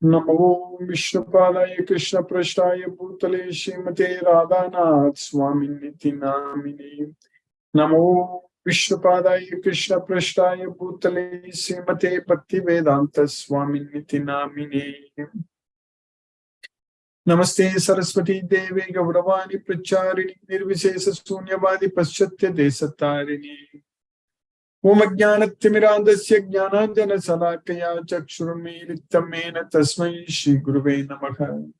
Namo Vishnupalaya Krishna Prashtaya Bhutale Srimate Radhanath Swaminiti Namini. Namo Vishnupadaya Krishna Prashtaya Bhutale Srimate Bhaktivedanta Swaminiti Namini. Namaste Saraswati Devi Gauravani Pracharini Nirvishesa Sunyavadi Paschatya Desatarini. Om Ajnanatimirandasya Jnananjana Salakaya Chakshurmilitam Mena Tasmai Shri Guruve Namaha.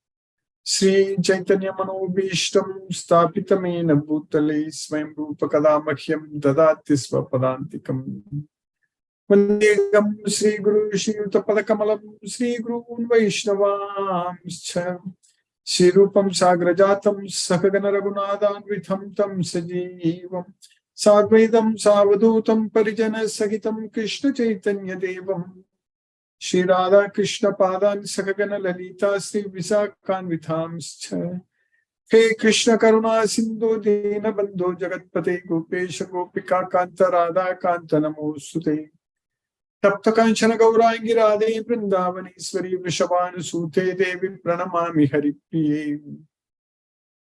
Sri Chaitanya Manobhishtam Stapitamena Bhutale Swayam Rupa Kadamahyam Dadati Swapadantikam. Vandegam Sri Guru Shri Utapadakamalam Sri Guru Vaishnavamscha Sri Rupam Sagrajatam Sakagana Raghunathan Vitham Tam Sajivam Sadvaidam Savadutam Parijana Sagitam Krishna Chaitanya Devam Shri Radha Krishna Padan Sakagana Lalita Sri Visakan Vithamscha. He Krishna Karuna Sindhu Dina Bandhu Jagatpate Gopesha Gopika Kanta Radha Kanta Namosute. Tapta Kanchana Gaurangi Radhe Vrindavani Vishabhanu Sute Devi Pranamami Haripriye.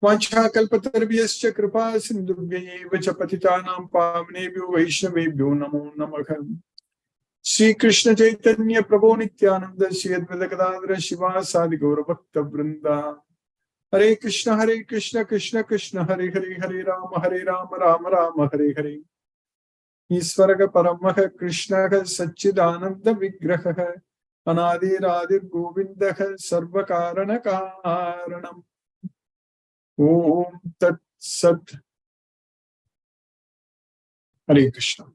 Vancha Kalpatarvyascha Kripa Sindhubhye Vachapatitanam Pavnebhyo Vaishnavebhyo Namo Namaha. Sri Krishna Chaitanya Prabhu Nityananda Sri Advaita Gadadhara Shiva Sadi Gaura Bhakta Vrinda. Hare Krishna Krishna Krishna Hare Hare Hare Rama Rama Rama Hare Hare. Isvaraga Paramaha Krishna Satchidananda Vigraha Anadi Radhir Govindaha Sarvakarana Karanam. Om Tat Sat. Hare Krishna.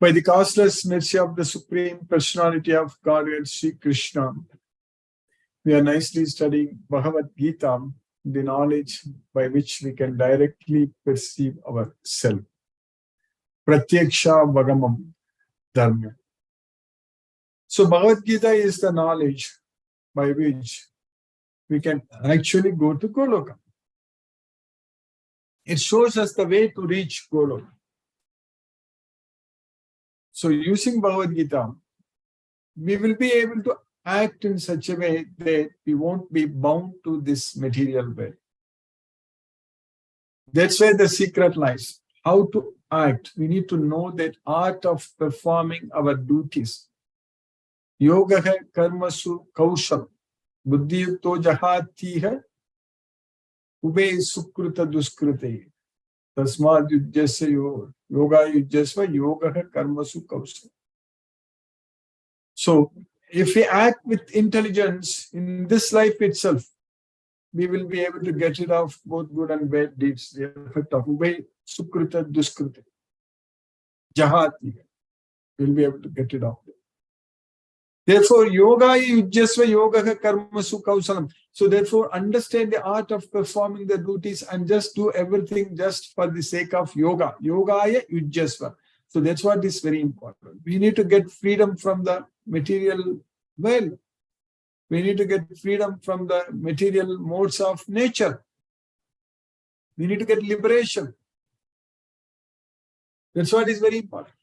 By the causeless mercy of the Supreme Personality of Godhead, Sri Krishna, we are nicely studying Bhagavad Gita, the knowledge by which we can directly perceive ourself. Pratyaksha Bhagamam Dharma. So Bhagavad Gita is the knowledge by which we can actually go to Goloka. It shows us the way to reach Goloka. So using Bhagavad Gita, we will be able to act in such a way that we won't be bound to this material world. That's where the secret lies. How to act. We need to know that art of performing our duties. Yogaha karmasu kaushal. Buddhiyukto jahatiha. Ube sukruta duskrute. Tasmad yujjasya yoga yujjasva yogaha karmasu kaushal. So, if we act with intelligence in this life itself, we will be able to get rid of both good and bad deeds, the effect of Ube Sukruta Duskrita. Jahati. We will be able to get rid of it. Therefore, yoga yujjasva yoga karmasu kausalam. So therefore, understand the art of performing the duties and just do everything just for the sake of yoga. Yogaya yujjasva. So that's what is very important. We need to get freedom from the material world. We need to get freedom from the material modes of nature. We need to get liberation. That's what is very important.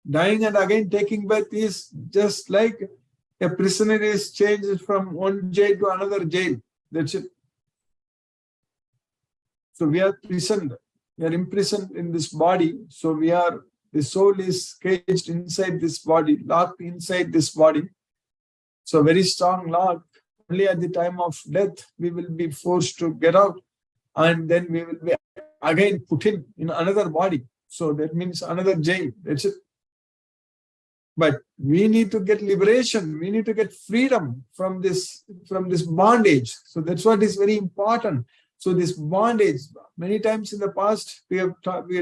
Dying and again taking birth is just like a prisoner is changed from one jail to another jail. That's it. So we are imprisoned. We are imprisoned in this body. So the soul is caged inside this body, locked inside this body. So very strong lock. Only at the time of death, we will be forced to get out. And then we will be again put in another body. So that means another jail. That's it. But we need to get liberation. We need to get freedom from this bondage. So that's what is very important. So this bondage, many times in the past, we have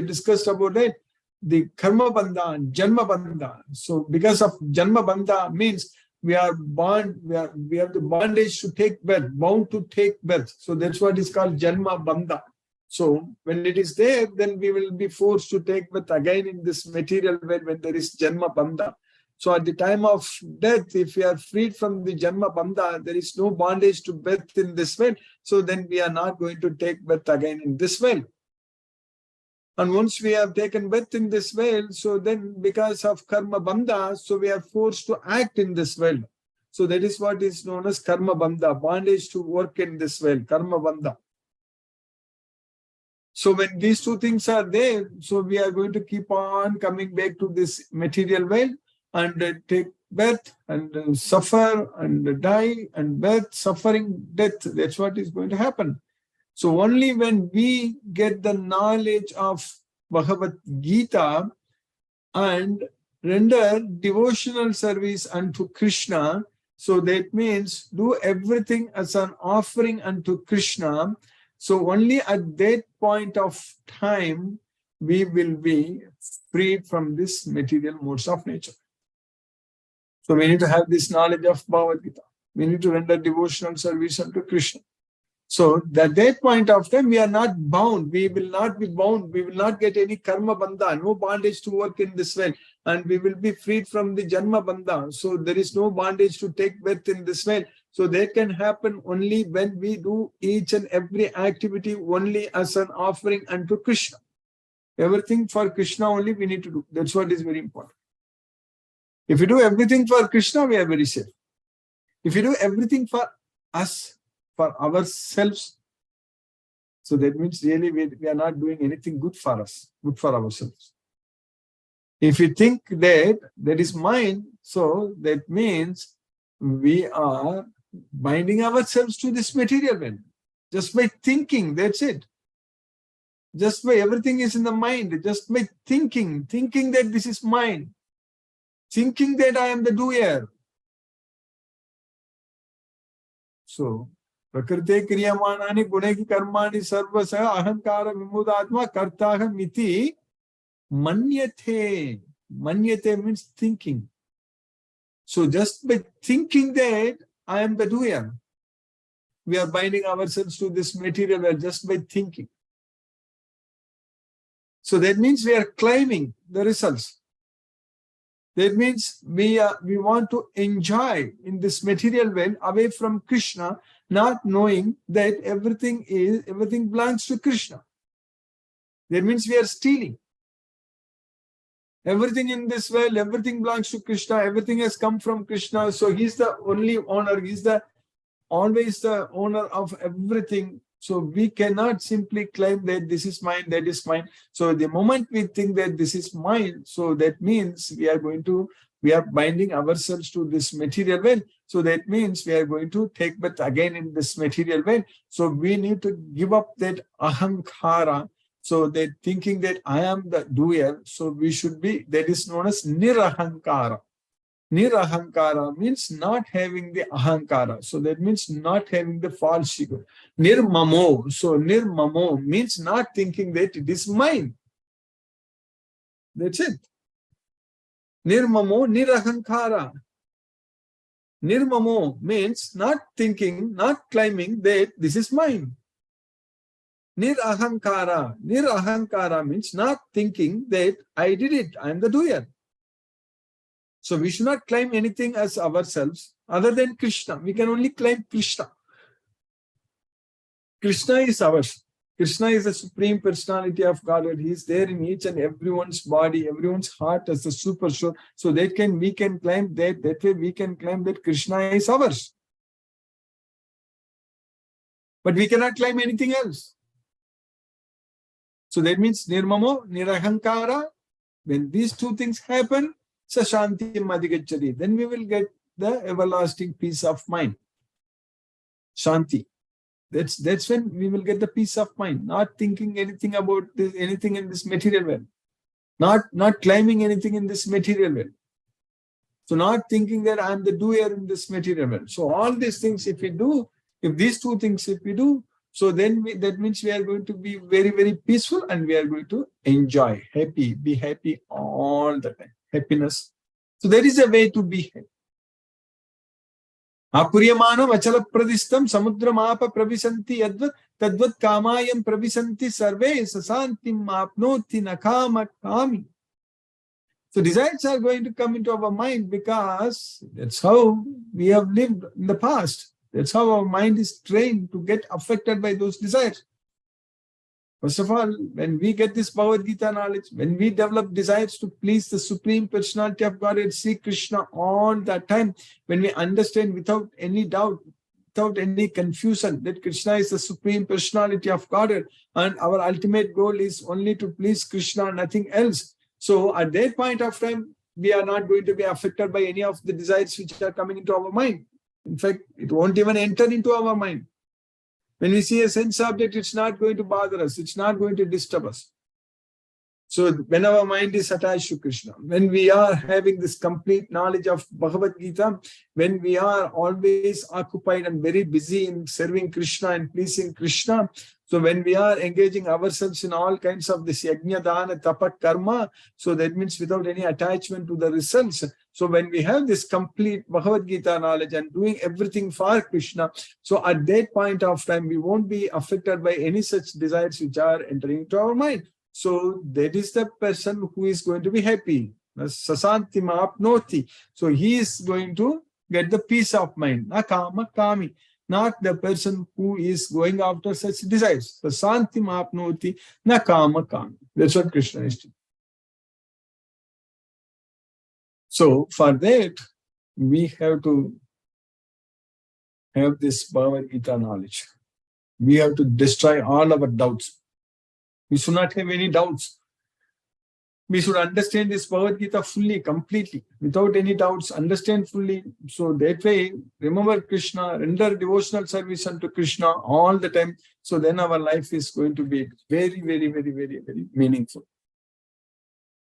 discussed about it, the karma bandha and janma bandha. So because of janma bandha means we are bound, we have the bondage to take birth, bound to take birth. So that's what is called janma bandha. So when it is there, then we will be forced to take birth again in this material world when there is janma bandha. So at the time of death, if we are freed from the janma bandha, there is no bondage to birth in this world. So then we are not going to take birth again in this world. And once we have taken birth in this world, so then because of karma bandha, so we are forced to act in this world. So that is what is known as karma bandha, bondage to work in this world, karma bandha. So when these two things are there, so we are going to keep on coming back to this material world and take birth and suffer and die and birth, suffering, death. That's what is going to happen. So only when we get the knowledge of Bhagavad Gita and render devotional service unto Krishna, so that means do everything as an offering unto Krishna. So only at that point of time, we will be freed from this material modes of nature. So we need to have this knowledge of Bhagavad Gita. We need to render devotional service unto Krishna. So at that point of time, we are not bound. We will not be bound. We will not get any karma bandha, no bondage to work in this world. And we will be freed from the janma bandha. So there is no bondage to take birth in this world. So that can happen only when we do each and every activity only as an offering unto Krishna. Everything for Krishna only we need to do. That's what is very important. If you do everything for Krishna, we are very safe. If you do everything for us, for ourselves, so that means really we are not doing anything good for us, good for ourselves. If you think that is mine, so that means we are binding ourselves to this material world. Just by thinking, that's it. Just by everything is in the mind, just by thinking that this is mine, thinking that I am the doer. So, Prakrite kriyamanani guneki karmani sarvasa ahankara vimudatma kartaham iti manyate. Manyate means thinking. So just by thinking that I am the doer, we are binding ourselves to this material world just by thinking. So that means we are claiming the results. That means we want to enjoy in this material world away from Krishna, not knowing that everything belongs to Krishna. That means we are stealing. Everything in this world, everything belongs to Krishna. Everything has come from Krishna. So he's the only owner. He's always the owner of everything. So we cannot simply claim that this is mine, that is mine. So the moment we think that this is mine, so that means we are binding ourselves to this material world. So that means we are going to take birth again in this material world. So we need to give up that ahankara. So that thinking that I am the doer, so we should be, that is known as nirahankara. Nirahankara means not having the ahankara. So that means not having the false ego. Nirmamo. So nirmamo means not thinking that it is mine. That's it. Nirmamo, nirahankara. Nirmamo means not thinking, not claiming that this is mine. Nirahankara. Nirahankara means not thinking that I did it, I am the doer. So we should not claim anything as ourselves other than Krishna. We can only claim Krishna. Krishna is ours. Krishna is the Supreme Personality of Godhead. He is there in each and everyone's body, everyone's heart as the super soul. So we can claim that way we can claim that Krishna is ours. But we cannot claim anything else. So that means Nirmamo, Nirahankara. When these two things happen, Sashanti Madhigachari, then we will get the everlasting peace of mind. Shanti. That's when we will get the peace of mind, not thinking anything about anything in this material world, not claiming anything in this material world. So not thinking that I am the doer in this material world. So all these things, if these two things if we do, so then that means we are going to be very, very peaceful and we are going to enjoy, be happy all the time. Happiness. So there is a way to be happy. Apuryamanam achala pradistam samudramapa pravisanti yadvat tadvat kamayam pravisanti sarve sasantim apnoti nakama kami. So desires are going to come into our mind because that's how we have lived in the past. That's how our mind is trained to get affected by those desires. First of all, when we get this Bhagavad Gita knowledge, when we develop desires to please the Supreme Personality of Godhead, see Krishna all that time, when we understand without any doubt, without any confusion, that Krishna is the Supreme Personality of Godhead, and our ultimate goal is only to please Krishna, nothing else. So at that point of time, we are not going to be affected by any of the desires which are coming into our mind. In fact, it won't even enter into our mind. When we see a sense object, it's not going to bother us. It's not going to disturb us. So when our mind is attached to Krishna, when we are having this complete knowledge of Bhagavad Gita, when we are always occupied and very busy in serving Krishna and pleasing Krishna, so when we are engaging ourselves in all kinds of this yajna, dana, tapa, karma, so that means without any attachment to the results. So when we have this complete Bhagavad Gita knowledge and doing everything for Krishna, so at that point of time, we won't be affected by any such desires which are entering into our mind. So that is the person who is going to be happy. Sasanti mapnoti. So he is going to get the peace of mind. Na kama kami. Not the person who is going after such desires. Sasanti mapnoti na kama kami. That's what Krishna is doing. So for that, we have to have this Bhagavad Gita knowledge. We have to destroy all our doubts. We should not have any doubts. We should understand this Bhagavad Gita fully, completely, without any doubts, understand fully. So that way, remember Krishna, render devotional service unto Krishna all the time. So then our life is going to be very, very, very, very, very meaningful.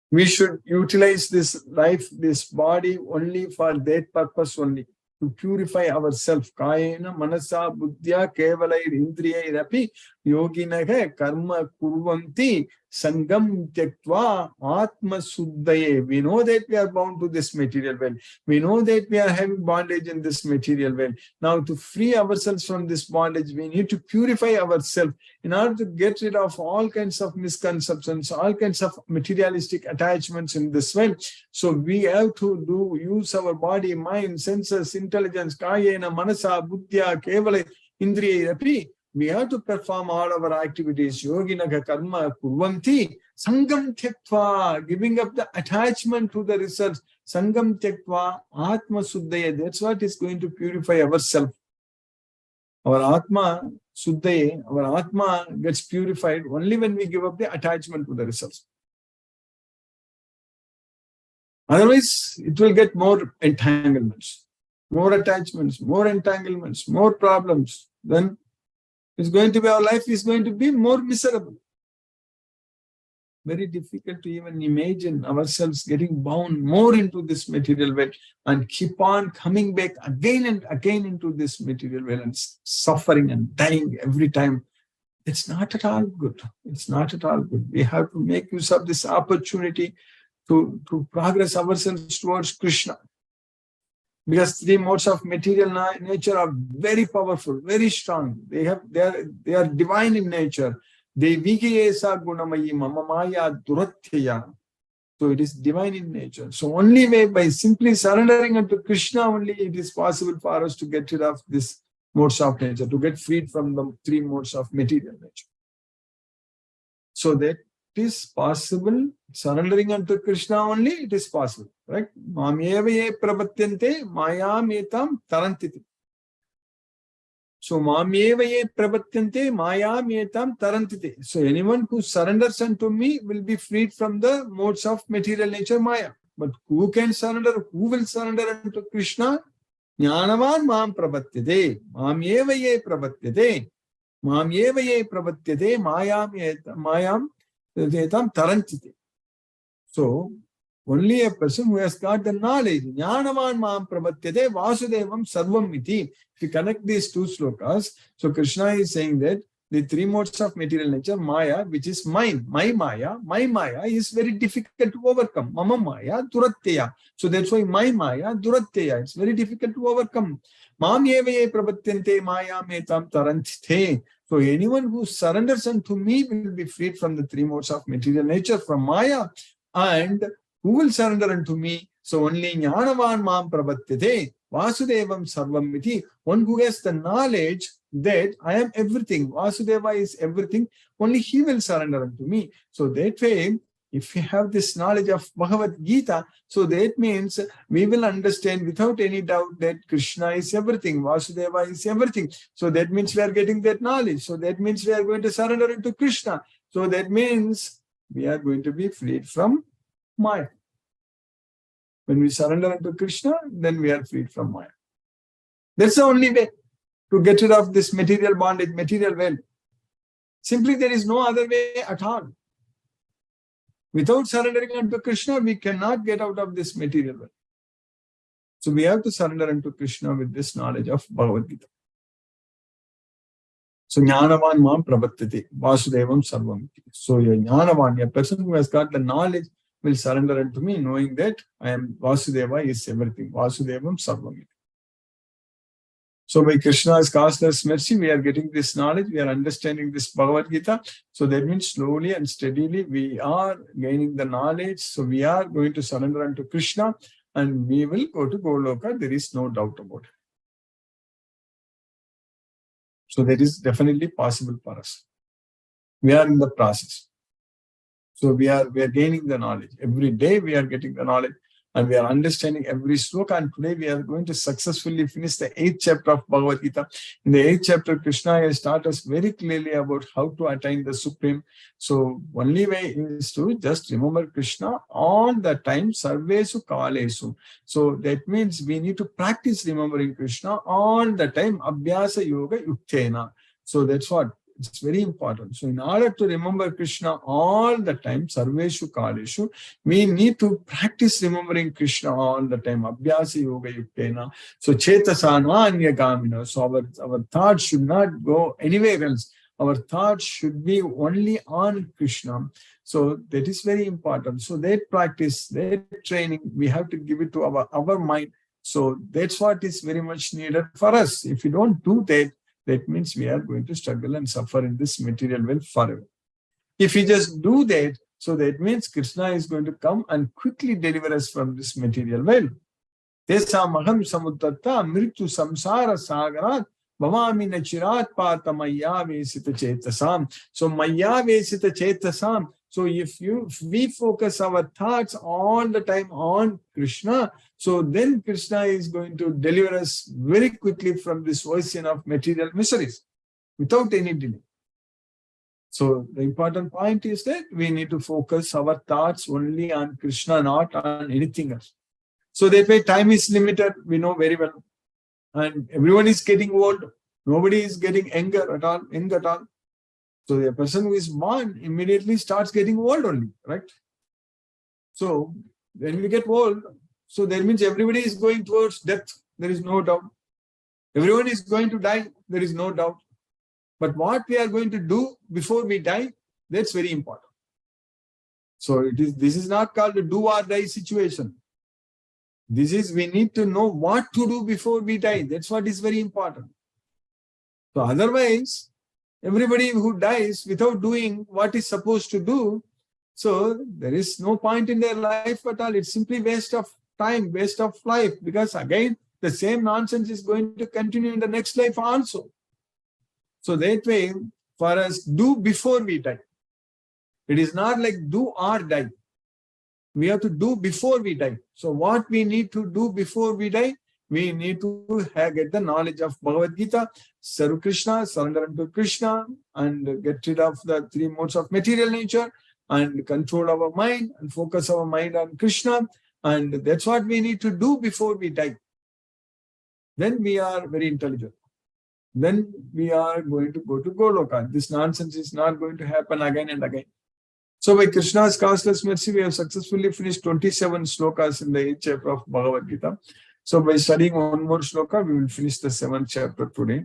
We should utilize this life, this body only for that purpose only. To purify ourselves. Kayena manasa buddhya kevalair indriyairapi yoginaha karma kurvanti sangam tyaktva atma suddhaye. We know that we are bound to this material world. We know that we are having bondage in this material world. Now to free ourselves from this bondage, we need to purify ourselves in order to get rid of all kinds of misconceptions, all kinds of materialistic attachments in this world. So we have to use our body, mind, senses, intelligence, kayena, manasa, buddhya, kevala, indriya, api. We have to perform all our activities. Yoginaga karma kurvanti. Sangam tyaktva, giving up the attachment to the results. Sangam tyaktva, atma suddhaya. That's what is going to purify ourselves. Our atma suddhaya, our atma gets purified only when we give up the attachment to the results. Otherwise, it will get more entanglements, more attachments, more entanglements, more problems. Then it's going to be, our life is going to be more miserable. Very difficult to even imagine ourselves getting bound more into this material world and keep on coming back again and again into this material world and suffering and dying every time. It's not at all good. It's not at all good. We have to make use of this opportunity to progress ourselves towards Krishna. Because three modes of material nature are very powerful, very strong. They are divine in nature. Devigiyesa gunamayi mamamaya duratyaya. So it is divine in nature. So only way by simply surrendering unto Krishna only it is possible for us to get rid of this modes of nature, to get freed from the three modes of material nature. So that it is possible, surrendering unto Krishna only, it is possible. Right? Mamyeva ye prapatyante mayam etam tarantiti. So mamyeva ye prapatyante mayam etam tarantiti. So anyone who surrenders unto me will be freed from the modes of material nature maya. But who can surrender? Who will surrender unto Krishna? Jnanavan mam prapatyate. Mamyeva ye prapatyate. Mamyeva ye prapatyate mayam etam tarantiti. So only a person who has got the knowledge, Jnanavan Mam Prapatyate Vasudevam Sarvam Iti. If you connect these two slokas, so Krishna is saying that the three modes of material nature, Maya, which is mine, my Maya is very difficult to overcome. Mama Maya, Duratteya. So that's why my Maya, Duratteya. It's very difficult to overcome. Mam Yevaye Prapatyante Maya Metam Tarantite. So anyone who surrenders unto me will be freed from the three modes of material nature, from Maya, and who will surrender unto me? So only Jnanavan Mam Prapatyate. Vasudevam Sarvamiti, one who has the knowledge that I am everything. Vasudeva is everything. Only he will surrender unto me. So that way, if we have this knowledge of Bhagavad Gita, so that means we will understand without any doubt that Krishna is everything, Vasudeva is everything. So that means we are getting that knowledge. So that means we are going to surrender into Krishna. So that means we are going to be freed from Maya. When we surrender unto Krishna, then we are freed from Maya. That's the only way to get rid of this material bondage, material wealth. Simply there is no other way at all. Without surrendering unto Krishna, we cannot get out of this material world. So we have to surrender unto Krishna with this knowledge of Bhagavad Gita. So Jnanavan Mam Pravattate, Vasudevam Sarvam. So your Jnanavan, a person who has got the knowledge, will surrender unto me, knowing that I am Vasudeva is everything. Vasudevam Sarvam. So by Krishna's causeless mercy, we are getting this knowledge, we are understanding this Bhagavad Gita. So that means slowly and steadily we are gaining the knowledge. So we are going to surrender unto Krishna and we will go to Goloka. There is no doubt about it. So that is definitely possible for us. We are in the process. So we are gaining the knowledge. Every day we are getting the knowledge. And we are understanding every sloka. And today we are going to successfully finish the 8th chapter of Bhagavad Gita. In the 8th chapter, Krishna has taught us very clearly about how to attain the Supreme. So only way is to just remember Krishna all the time, sarvesu kalesu. So that means we need to practice remembering Krishna all the time, abhyasa yoga yuktena. So that's what. It's very important. So in order to remember Krishna all the time, sarveshu kaleshu, we need to practice remembering Krishna all the time. Abhyasa yoga yuktena. So chetasana anyagamina. So our thoughts should not go anywhere else. Our thoughts should be only on Krishna. So that is very important. So that practice, that training, we have to give it to our mind. So that's what is very much needed for us. If we don't do that, that means we are going to struggle and suffer in this material world forever. If we just do that, so that means Krishna is going to come and quickly deliver us from this material world. Tesam aham samuddata mritu samsara sagarat bhavami nachirat pata maya vesita chetasam. So maya vesita chetasam. So if we focus our thoughts all the time on Krishna, so then Krishna is going to deliver us very quickly from this ocean of material miseries without any delay. So the important point is that we need to focus our thoughts only on Krishna, not on anything else. So that way time is limited, we know very well. And everyone is getting old. Nobody is getting younger at all. So the person who is born immediately starts getting old only, right? So when we get old, so that means everybody is going towards death. There is no doubt. Everyone is going to die. There is no doubt. But what we are going to do before we die, that's very important. So this is not called a do or die situation. This is, we need to know what to do before we die. That's what is very important. So otherwise, everybody who dies without doing what is supposed to do, so there is no point in their life at all. It's simply waste of time, waste of life, because again, the same nonsense is going to continue in the next life also. So that way, for us, do before we die. It is not like do or die. We have to do before we die. So what we need to do before we die? We need to get the knowledge of Bhagavad Gita, serve Krishna, surrender unto Krishna, and get rid of the 3 modes of material nature, and control our mind, and focus our mind on Krishna. And that's what we need to do before we die. Then we are very intelligent. Then we are going to go to Goloka. This nonsense is not going to happen again and again. So by Krishna's causeless mercy, we have successfully finished 27 slokas in the 8th chapter of Bhagavad Gita. So by studying one more sloka, we will finish the 7th chapter today.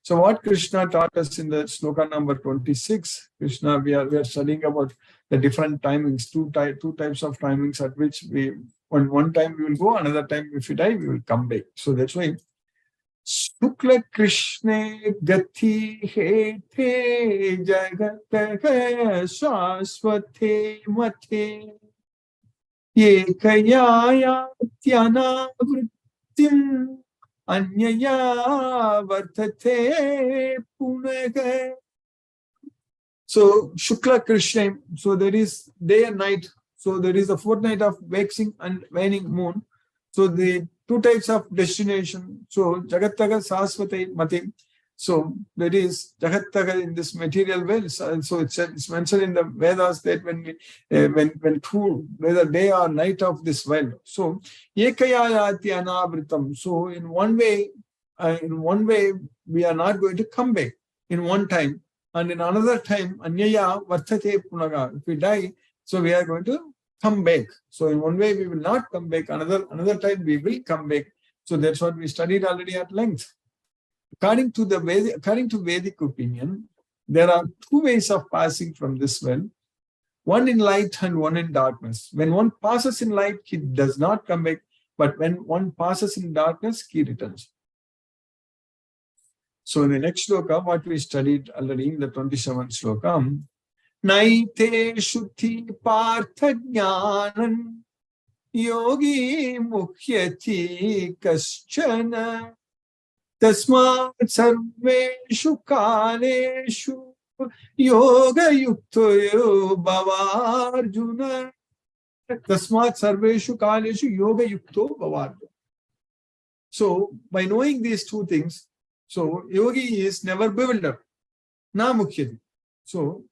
So what Krishna taught us in the sloka number 26, Krishna, we are studying about the different timings, two types of timings at which one time we will go, another time if we die, we will come back. So that's why Shukla Krishna Gati Hete Jagat Shaswate Mate Yekayaya Tyana Tim anyaya vartate punaga. So Shukla Krishna, so there is day and night. So there is a fortnight of waxing and waning moon. So the two types of destination. So Jagataga Saswate Mati. So there is Jagataga in this material world. So it's mentioned in the Vedas that when two, whether day or night of this world. So Ekayayati Anavritam. So in one way we are not going to come back in one time. And in another time, anyaya vartate punaga. If we die, so we are going to come back. So in one way we will not come back. Another time we will come back. So that's what we studied already at length. According to Vedic opinion, there are two ways of passing from this world. One in light and one in darkness. When one passes in light, he does not come back. But when one passes in darkness, he returns. So in the next shloka, what we studied already in the 27th shloka, Naite Shuddhi Partha Jnanan Yogi Mukhyati Kaschana Tasmat Sarveshu Kaleshu Yoga Yukto Bhavarjuna. Tasmat Sarveshu Kaleshu Yoga Yukto Bhavarjuna. So by knowing these two things, so yogi is never bewildered. Na mukhyati. So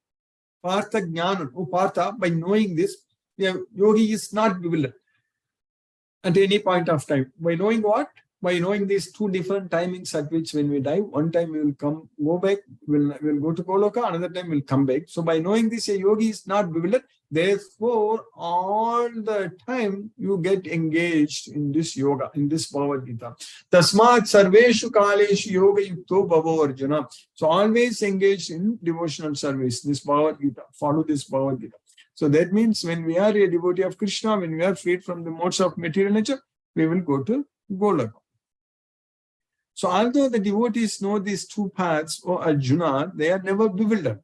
Partha Jnanam. Oh Partha, by knowing this, yogi is not bewildered at any point of time. By knowing what? By knowing these two different timings at which when we die, one time we will go back, we'll go to Goloka, another time we'll come back. So by knowing this, a yogi is not bewildered. Therefore, all the time you get engaged in this yoga, in this Bhagavad Gita. Tasmat sarveshu kaleshu yoga yukto bhavo Arjuna. So always engaged in devotional service, this Bhagavad Gita. Follow this Bhagavad Gita. So that means when we are a devotee of Krishna, when we are freed from the modes of material nature, we will go to Golaka. So although the devotees know these two paths, O Arjuna, they are never bewildered.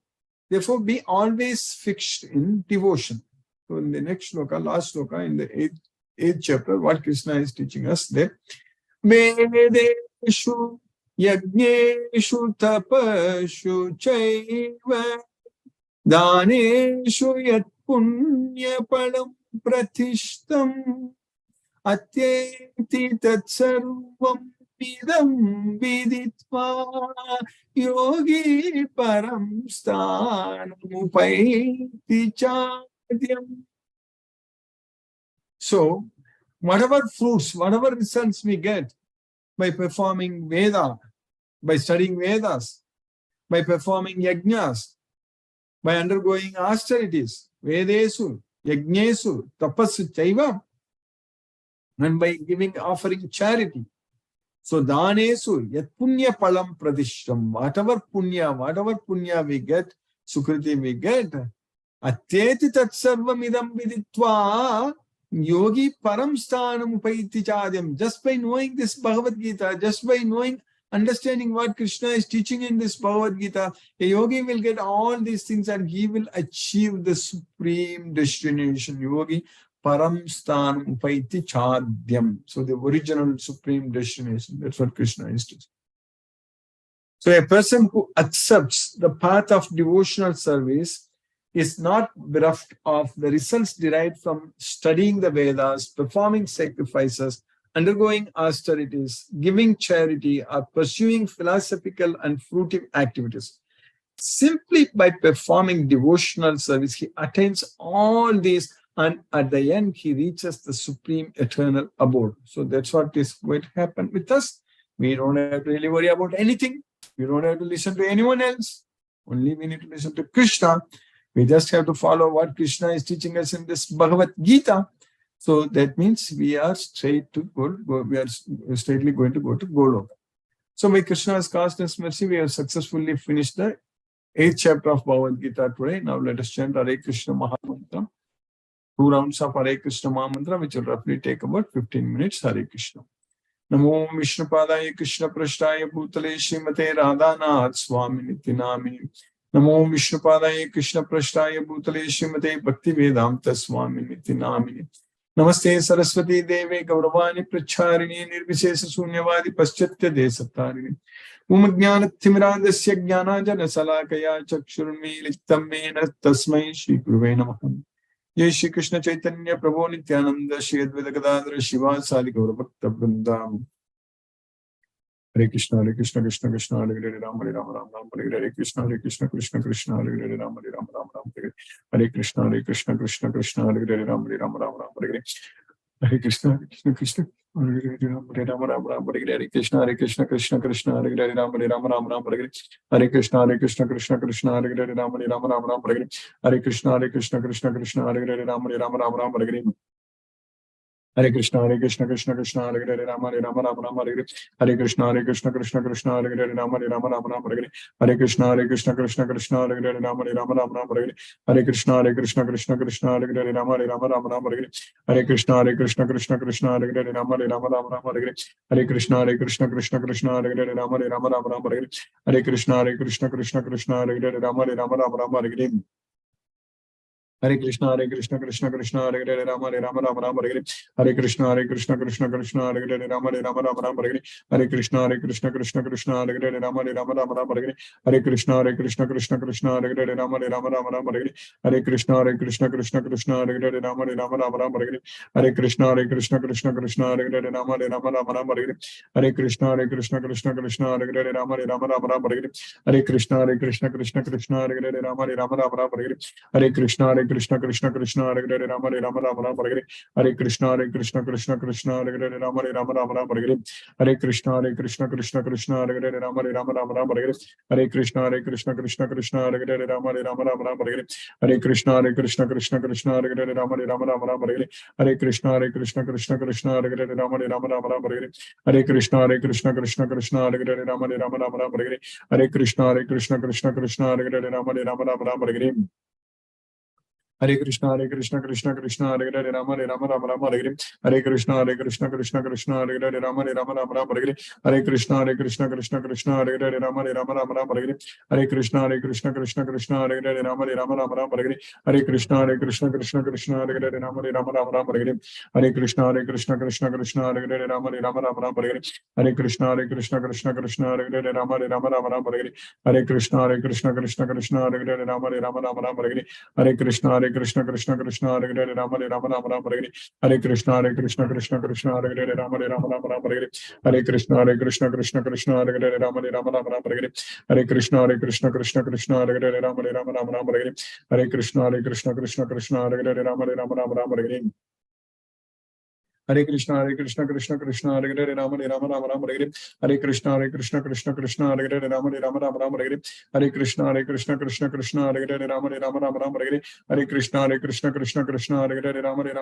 Therefore, be always fixed in devotion. So in the next shloka, last shloka, in the eighth chapter, what Krishna is teaching us that Vedeshu Yajneshu Tapashu Chaiva Daneshu Yat Punya Padam Pratishtam Atyeti Tat Sarvam Vidam Viditva Yogi Param Sthanam Upaiti Chadyam. So, whatever fruits, whatever results we get by performing Veda, by studying Vedas, by performing Yajnas, by undergoing austerities, Vedesu, Yajnesu, Tapasu Chaiva, and by offering charity. So, Danesu, Yat Punya Palam Pradishtam, whatever punya we get, Sukriti we get, Atyeti Tat Sarvam Idam Viditva, Yogi Param Sthanam Upaiti Chadyam. Just by knowing this Bhagavad Gita, just by understanding what Krishna is teaching in this Bhagavad Gita, a yogi will get all these things and he will achieve the supreme destination. Yogi Param Sthanam Upaiti Chadyam. So the original supreme destination. That's what Krishna is teaching. So a person who accepts the path of devotional service is not bereft of the results derived from studying the Vedas, performing sacrifices, undergoing austerities, giving charity, or pursuing philosophical and fruitive activities. Simply by performing devotional service, he attains all these, and at the end, he reaches the supreme eternal abode. So that's what is going to happen with us. We don't have to really worry about anything. We don't have to listen to anyone else. Only we need to listen to Krishna. We just have to follow what Krishna is teaching us in this Bhagavad Gita. So that means we are straightly going to go to Goloka. So by Krishna's causeless mercy, we have successfully finished the 8th chapter of Bhagavad Gita today. Now let us chant Hare Krishna Mahamantra. 2 rounds of Hare Krishna Mahamantra, which will roughly take about 15 minutes. Hare Krishna. Namo Vishnupadaya Krishna Prashtaya Bhutale Srimate Radhanath Swami Niti Namini. Namo Vishnupadaya Krishna Prashtaya Bhutale Srimate Bhakti Vedanta Swami Niti Namini. नमस्ते सरस्वती देवे गौरवाणी प्रचारिणी निर्विशेष शून्यवादी पश्चात्य देशतारिणी उमज्ञानतिमिरान्धस्य ज्ञानाञ्जनशलाकया चक्षुरुन्मीलितं येन तस्मै श्रीगुरुवे नमः। जय श्री कृष्ण चैतन्य प्रभु नित्यानंद श्री अद्वैत गदाधर शिवासादि गौरभक्तवृंदा। हरे कृष्ण कृष्ण कृष्ण हरे राम राम राम हरे हरे कृष्ण कृष्ण कृष्ण हरे राम राम राम हरे कृष्ण कृष्ण हरे राम राम राम हरे कृष्ण कृष्ण हरे राम राम हरे कृष्ण कृष्ण हरे राम राम हरे कृष्ण कृष्ण हरे राम राम हरे कृष्ण हरे राम हरे हरे कृष्ण हरे राम हरे कृष्ण हरे राम हरे कृष्ण हरे राम हरे कृष्ण हरे राम हरे कृष्ण हरे राम हरे कृष्ण हरे राम हरे कृष्ण हरे हरे कृष्ण हरे राम हरे कृष्ण हरे राम हरे कृष्ण हरे राम हरे कृष्ण हरे हरे कृष्ण हरे हरे कृष्ण हरे हरे कृष्ण हरे कृष्ण हरे कृष्ण हरे कृष्ण हरे कृष्ण हरे कृष्ण हरे हरे हरे कृष्ण हरे राम हरे कृष्ण हरे राम हरे कृष्ण हरे राम हरे कृष्ण हरे राम हरे कृष्ण हरे राम हरे कृष्ण हरे हरे कृष्ण हरे राम हरे कृष्ण हरे कृष्ण हरे कृष्ण हरे कृष्ण हरे कृष्ण हरे हरे कृष्ण हरे राम हरे कृष्ण हरे कृष्ण हरे राम हरे कृष्ण हरे हरे कृष्ण हरे हरे कृष्ण हरे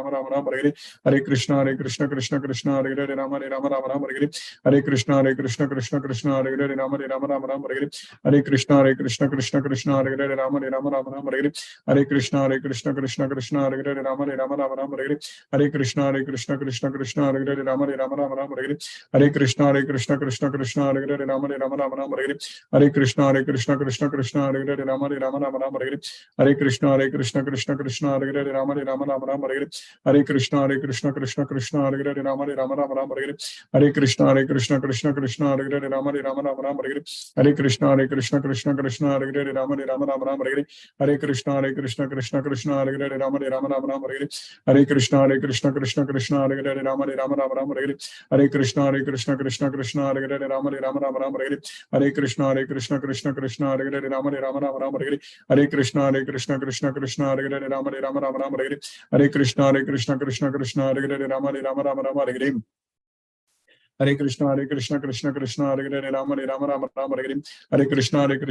हरे कृष्ण हरे हरे हरे कृष्ण हरे हरे हरे कृष्ण हरे राम हरे कृष्ण हरे राम हरे कृष्ण हरे राम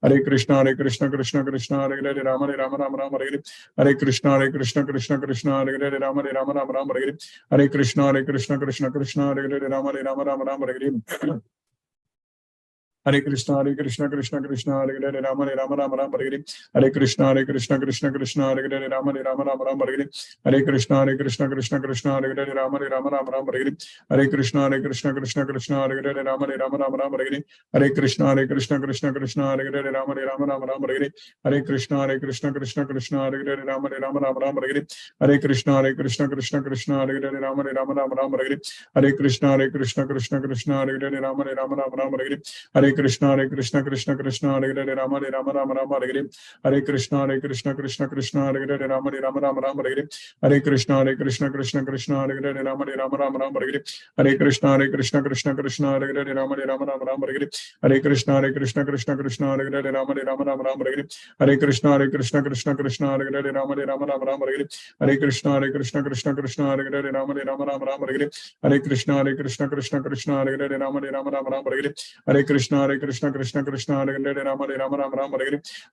हरे कृष्ण हरे राम हरे कृष्ण हरे राम हरे कृष्ण हरे राम हरे कृष्ण हरे कृष्ण हरे हरे कृष्ण हरे हरे कृष्ण हरे हरे कृष्ण हरे Hare Krishna Krishna Krishna Hare Hare Rama Rama Rama Rama Hare Hare Krishna Krishna Krishna Hare Hare Rama Rama Rama Rama Hare Hare Krishna Krishna Krishna Hare Hare Rama Rama Rama Rama Hare Hare Krishna Krishna Krishna Hare Hare Rama Rama Rama Rama Hare Krishna Krishna Krishna Hare Hare Rama Rama Rama Rama Hare Krishna Krishna Krishna Hare Hare Rama Rama Rama Rama Hare Krishna Krishna Krishna Hare Hare Rama Rama Rama Rama Hare Krishna Krishna Krishna Hare Hare Rama Rama Rama Rama Hare Krishna Krishna Hare Hare Rama Rama Rama Rama Hare Krishna Krishna Krishna Hare Hare Rama Rama Rama Rama Hare Krishna Krishna Krishna Hare Hare Rama Rama Rama Rama Hare Krishna Krishna Krishna Hare Hare Rama Rama Rama Rama Hare Krishna Krishna Krishna Hare Hare Rama Rama Rama Rama Hare Krishna Krishna Krishna Hare Hare Rama Rama Rama Rama Hare Krishna Krishna Krishna Hare Hare Rama Rama Rama Rama Hare Krishna Krishna Krishna Hare Hare Rama Rama Rama Rama Hare Krishna Krishna Hare Hare Rama Rama Rama Rama Hare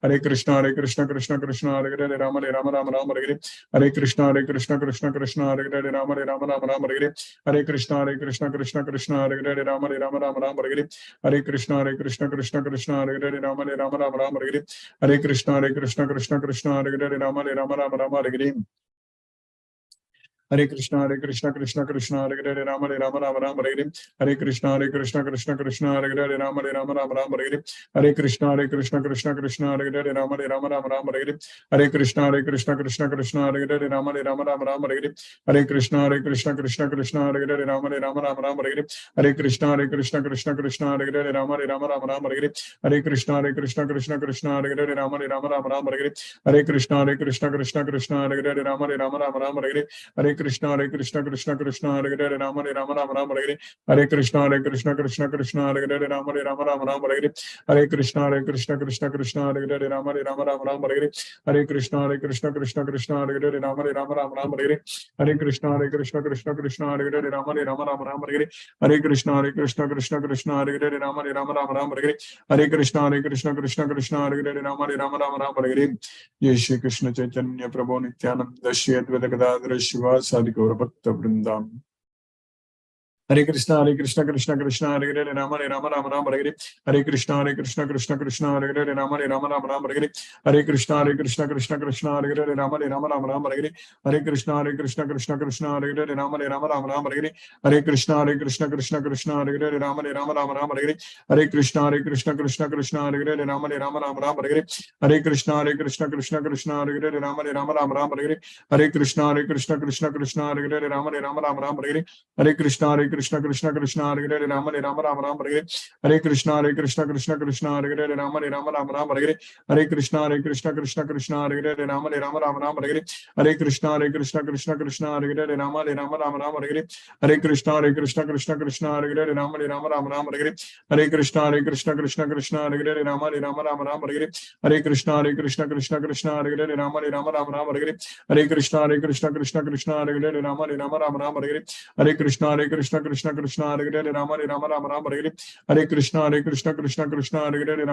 Krishna Krishna Hare Hare Rama Rama Rama Rama Hare Krishna Krishna Hare Hare Rama Rama Rama Rama Hare Krishna Krishna Hare Hare Rama Rama Rama Rama Hare Krishna Krishna Hare Hare Rama Rama Rama Rama Hare Krishna Krishna Hare Hare Rama Rama Rama Rama Hare Krishna Krishna Hare Hare Rama Rama Rama Rama Hare Krishna Krishna Hare Hare Rama Rama Rama Rama Hare Krishna Krishna Hare Hare Rama Rama Rama Rama Hare Krishna Krishna Hare Hare Rama Rama Rama Rama Hare Krishna Krishna Hare Hare Rama Rama Rama Rama Hare Krishna Krishna Hare Hare Rama Rama Rama Rama Hare Krishna Krishna Hare Hare Rama Rama Rama Rama Hare Krishna Krishna Hare Hare Rama Rama Rama Rama Hare Krishna Krishna Hare Hare Rama Rama Rama Rama Hare Krishna Krishna Hare Hare Rama Rama Rama Rama Hare Krishna Krishna Hare Hare Rama Rama Rama Rama Hare Krishna Krishna Hare Hare Rama Rama Rama Rama Hare Krishna Krishna Hare Hare Rama Rama Rama Rama Hare Krishna Krishna Hare Hare Rama Rama Rama Rama Hare Krishna Krishna Hare Hare Rama Rama Rama Rama Jai Shri Krishna Chaitanya Prabhu Nityananda Shri Advaita Gadadhara Shiva Sadi Gaura Bhakta Vrindam Hare Krishna Krishna Hare Hare Rama Rama Rama Rama Hare Krishna Krishna Hare Hare Rama Rama Rama Rama Hare Krishna Krishna Hare Hare Rama Rama Rama Rama Hare Krishna Krishna Hare Hare Rama Rama Rama Rama Hare Krishna Krishna Hare Hare Rama Rama Rama Rama Hare Krishna Krishna Hare Hare Rama Rama Rama Rama Hare Krishna Krishna Hare Hare Rama Rama Rama Rama Hare Krishna Krishna Hare Hare Rama Rama Rama Rama Hare Krishna Krishna Hare Hare Rama Rama Rama Rama Hare Krishna Krishna Hare Hare Rama Rama Rama Rama Hare Krishna Krishna Hare Hare Rama Rama Rama Rama Hare Krishna Krishna Hare Hare Rama Rama Rama Rama Hare Krishna Krishna Hare Hare Rama Rama Rama Rama Hare Krishna Krishna Hare Hare Rama Rama Rama Rama Hare Krishna Krishna Hare Hare Rama Rama Rama Rama Hare Krishna Krishna Hare Hare Rama Rama Rama Rama Hare Krishna Krishna Hare Hare Rama Rama Rama Rama Hare Krishna Krishna Hare Hare Rama Rama Rama Rama Hare Krishna Krishna Hare Hare Rama Rama Rama Rama Hare Krishna Krishna Hare Hare Rama Rama Rama Rama Hare Krishna Krishna Hare Hare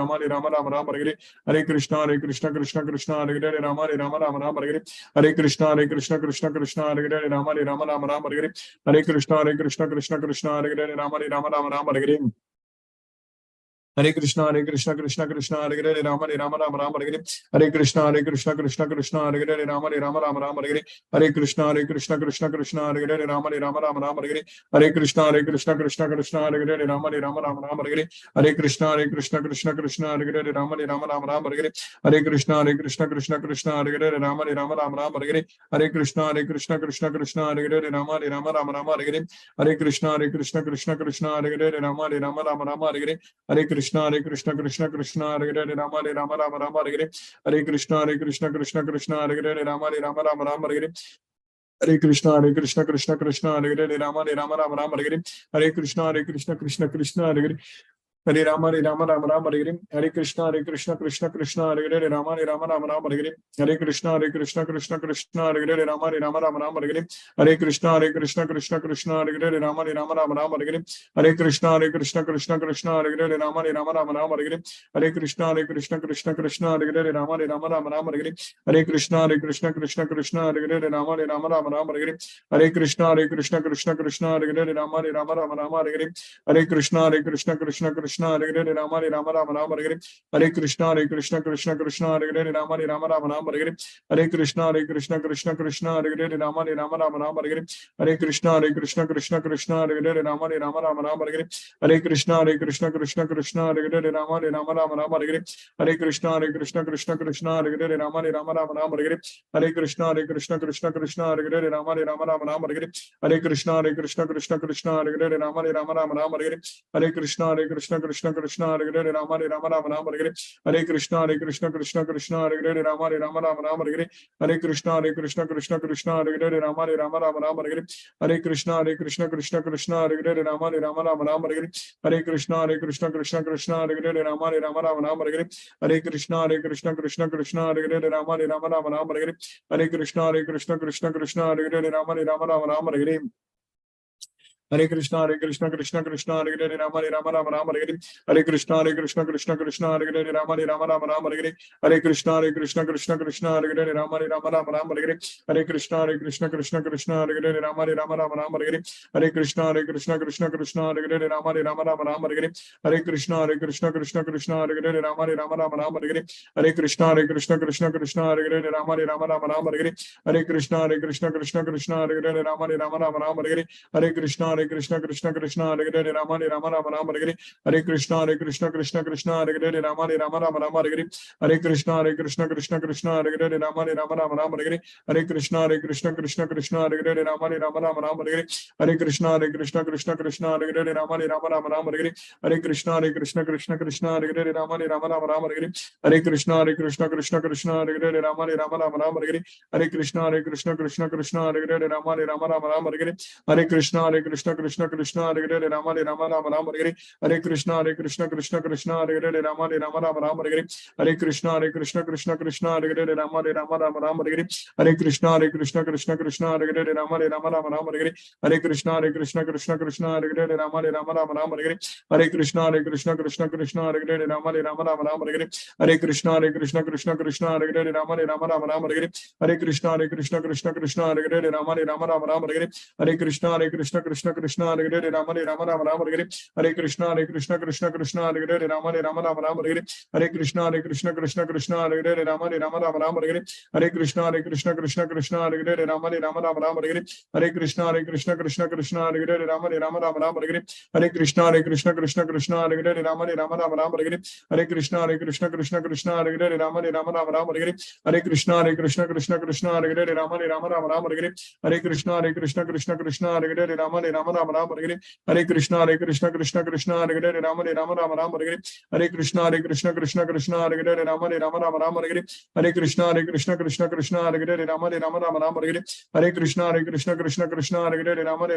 Rama Rama Rama Rama Hare Krishna Hare Hare Rama Rama Rama Rama Hare Krishna Krishna Hare Hare Rama Rama Rama Rama Hare Krishna Krishna Hare Hare Rama Rama Rama Rama Hare Krishna Krishna Hare Hare Rama Rama Rama Rama Hare Krishna Krishna Hare Hare Rama Rama Rama Rama Hare Krishna Krishna Hare Hare Rama Rama Rama Rama Hare Krishna Krishna Hare Hare Rama Rama Rama Rama Hare Krishna Krishna Hare Hare Rama Rama Rama Rama Hare Krishna Krishna Hare Hare Rama Rama Rama Rama Hare Krishna Krishna Hare Hare Rama Rama Rama Rama Hare Krishna Krishna Hare Hare Rama Rama Rama Rama Hare Krishna Krishna Hare Hare Hare Rama Rama Rama Hare Krishna Krishna Hare Hare Rama Rama Rama Rama Hare Krishna Krishna Hare Hare Rama Rama Rama Rama Hare Krishna Krishna Hare Hare Rama Rama Rama Rama Hare Krishna Krishna Hare Hare Rama Rama Rama Rama Hare Krishna Krishna Hare Hare Rama Rama Rama Rama Hare Krishna Krishna Hare Hare Rama Rama Rama Rama Hare Krishna Krishna Hare Hare Rama Rama Rama Rama Hare Krishna Krishna Krishna Hare Hare Rama Rama Rama Rama Hare Hare Krishna Krishna Krishna Hare Hare Rama Rama Rama Rama Hare Hare Krishna Krishna Krishna Hare Hare Rama Rama Rama Rama Hare Hare Krishna Krishna Krishna Hare Hare Rama Rama Rama Rama Hare Hare Krishna Krishna Krishna Hare Hare Rama Rama Rama Rama Hare Hare Krishna Krishna Hare Hare Rama Rama Rama Rama Hare Hare Krishna Krishna Hare Hare Rama Rama Rama Rama Hare Hare Krishna Krishna Hare Hare Rama Rama Rama Rama Hare Hare Krishna Krishna Hare Hare Rama Rama Rama Rama Hare Hare Krishna Krishna Hare Hare Rama Rama Rama Rama Hare Hare Krishna Krishna Hare Hare Rama Rama Rama Rama Hare Hare Krishna Krishna Hare Hare Rama Rama Rama Rama Hare Hare Krishna Krishna Hare Hare Rama Rama Rama Rama Hare Hare Krishna Krishna Hare Hare Rama Rama Rama Rama Hare Hare Krishna Krishna Hare Hare Rama Rama Rama Rama Hare Hare Krishna Krishna Hare Hare Rama Rama Rama Hare Hare Krishna Krishna Hare Hare Rama Rama Rama Hare Hare Krishna Krishna Hare Hare Rama Rama Rama Hare Hare Krishna Krishna Hare Hare Rama Rama Rama Hare Hare Krishna Krishna Hare Hare Rama Rama Rama Hare Hare Krishna Krishna Hare Hare Rama Rama Rama Hare Hare Krishna Krishna Hare Hare Rama Rama Rama Hare Hare Krishna Krishna Hare Hare Rama Rama Rama Hare Hare Krishna Krishna Hare Hare Rama Rama Rama Hare Hare Krishna Krishna Hare Hare Rama Rama Rama Hare Hare Krishna Krishna Hare Hare Rama Rama Rama Hare Hare Krishna Krishna Hare Hare Rama Rama Rama Hare Hare Krishna Krishna Hare Hare Rama Rama Rama Hare Hare Krishna Krishna Hare Hare Rama Rama Rama Hare Hare Krishna Krishna Hare Hare Rama Rama Rama Hare Hare Krishna Krishna Hare Hare Rama Rama Rama Hare Hare Krishna Krishna Hare Hare Rama Rama Rama Hare Hare Krishna Krishna Hare Hare Rama Rama Rama Hare Hare Krishna Krishna Hare Hare Rama Rama Rama Hare Hare Krishna Krishna Hare Hare Rama Rama Rama Hare Hare Krishna Krishna Hare Hare Rama Rama Rama Hare Hare Krishna Krishna Hare Hare Rama Rama Rama Hare Hare Krishna Krishna Hare Hare Rama Rama Rama Hare Hare Krishna Krishna Hare Hare Rama Rama Rama Hare Hare Krishna Krishna Hare Hare Rama Rama Rama Hare Hare Krishna Krishna Hare Hare Rama Rama Rama Hare Hare Krishna Krishna Hare Hare Rama Rama Rama Hare Hare Krishna Krishna Hare Hare Rama Rama Rama Hare Hare Krishna Krishna Hare Hare Rama Rama Rama Hare Hare Krishna Krishna Hare Hare Rama Rama Hare Hare Krishna Krishna Hare Hare Rama Rama Hare Hare Krishna Krishna Hare Hare Rama Rama Hare Hare Krishna Krishna Hare Hare Rama Rama Hare Hare Krishna Krishna Hare Hare Rama Rama Hare Hare Krishna Krishna Hare Hare Rama Rama Hare Hare Krishna Krishna Hare Hare Rama Rama Hare Hare Krishna Krishna Hare Hare Rama Rama Hare Hare Krishna Krishna Hare Hare Rama Rama Hare Hare Krishna Krishna Hare Hare Rama Rama Hare Hare Krishna Krishna Hare Hare Rama Rama Hare Hare Krishna Krishna Hare Hare Rama Rama Hare Hare Krishna Krishna Hare Hare Rama Rama Hare Hare Krishna Krishna Hare Hare Rama Rama Hare Hare Krishna Krishna Hare Hare Rama Rama Hare Hare Krishna Krishna Hare Hare Rama Rama Hare Hare Krishna Krishna Hare Hare Rama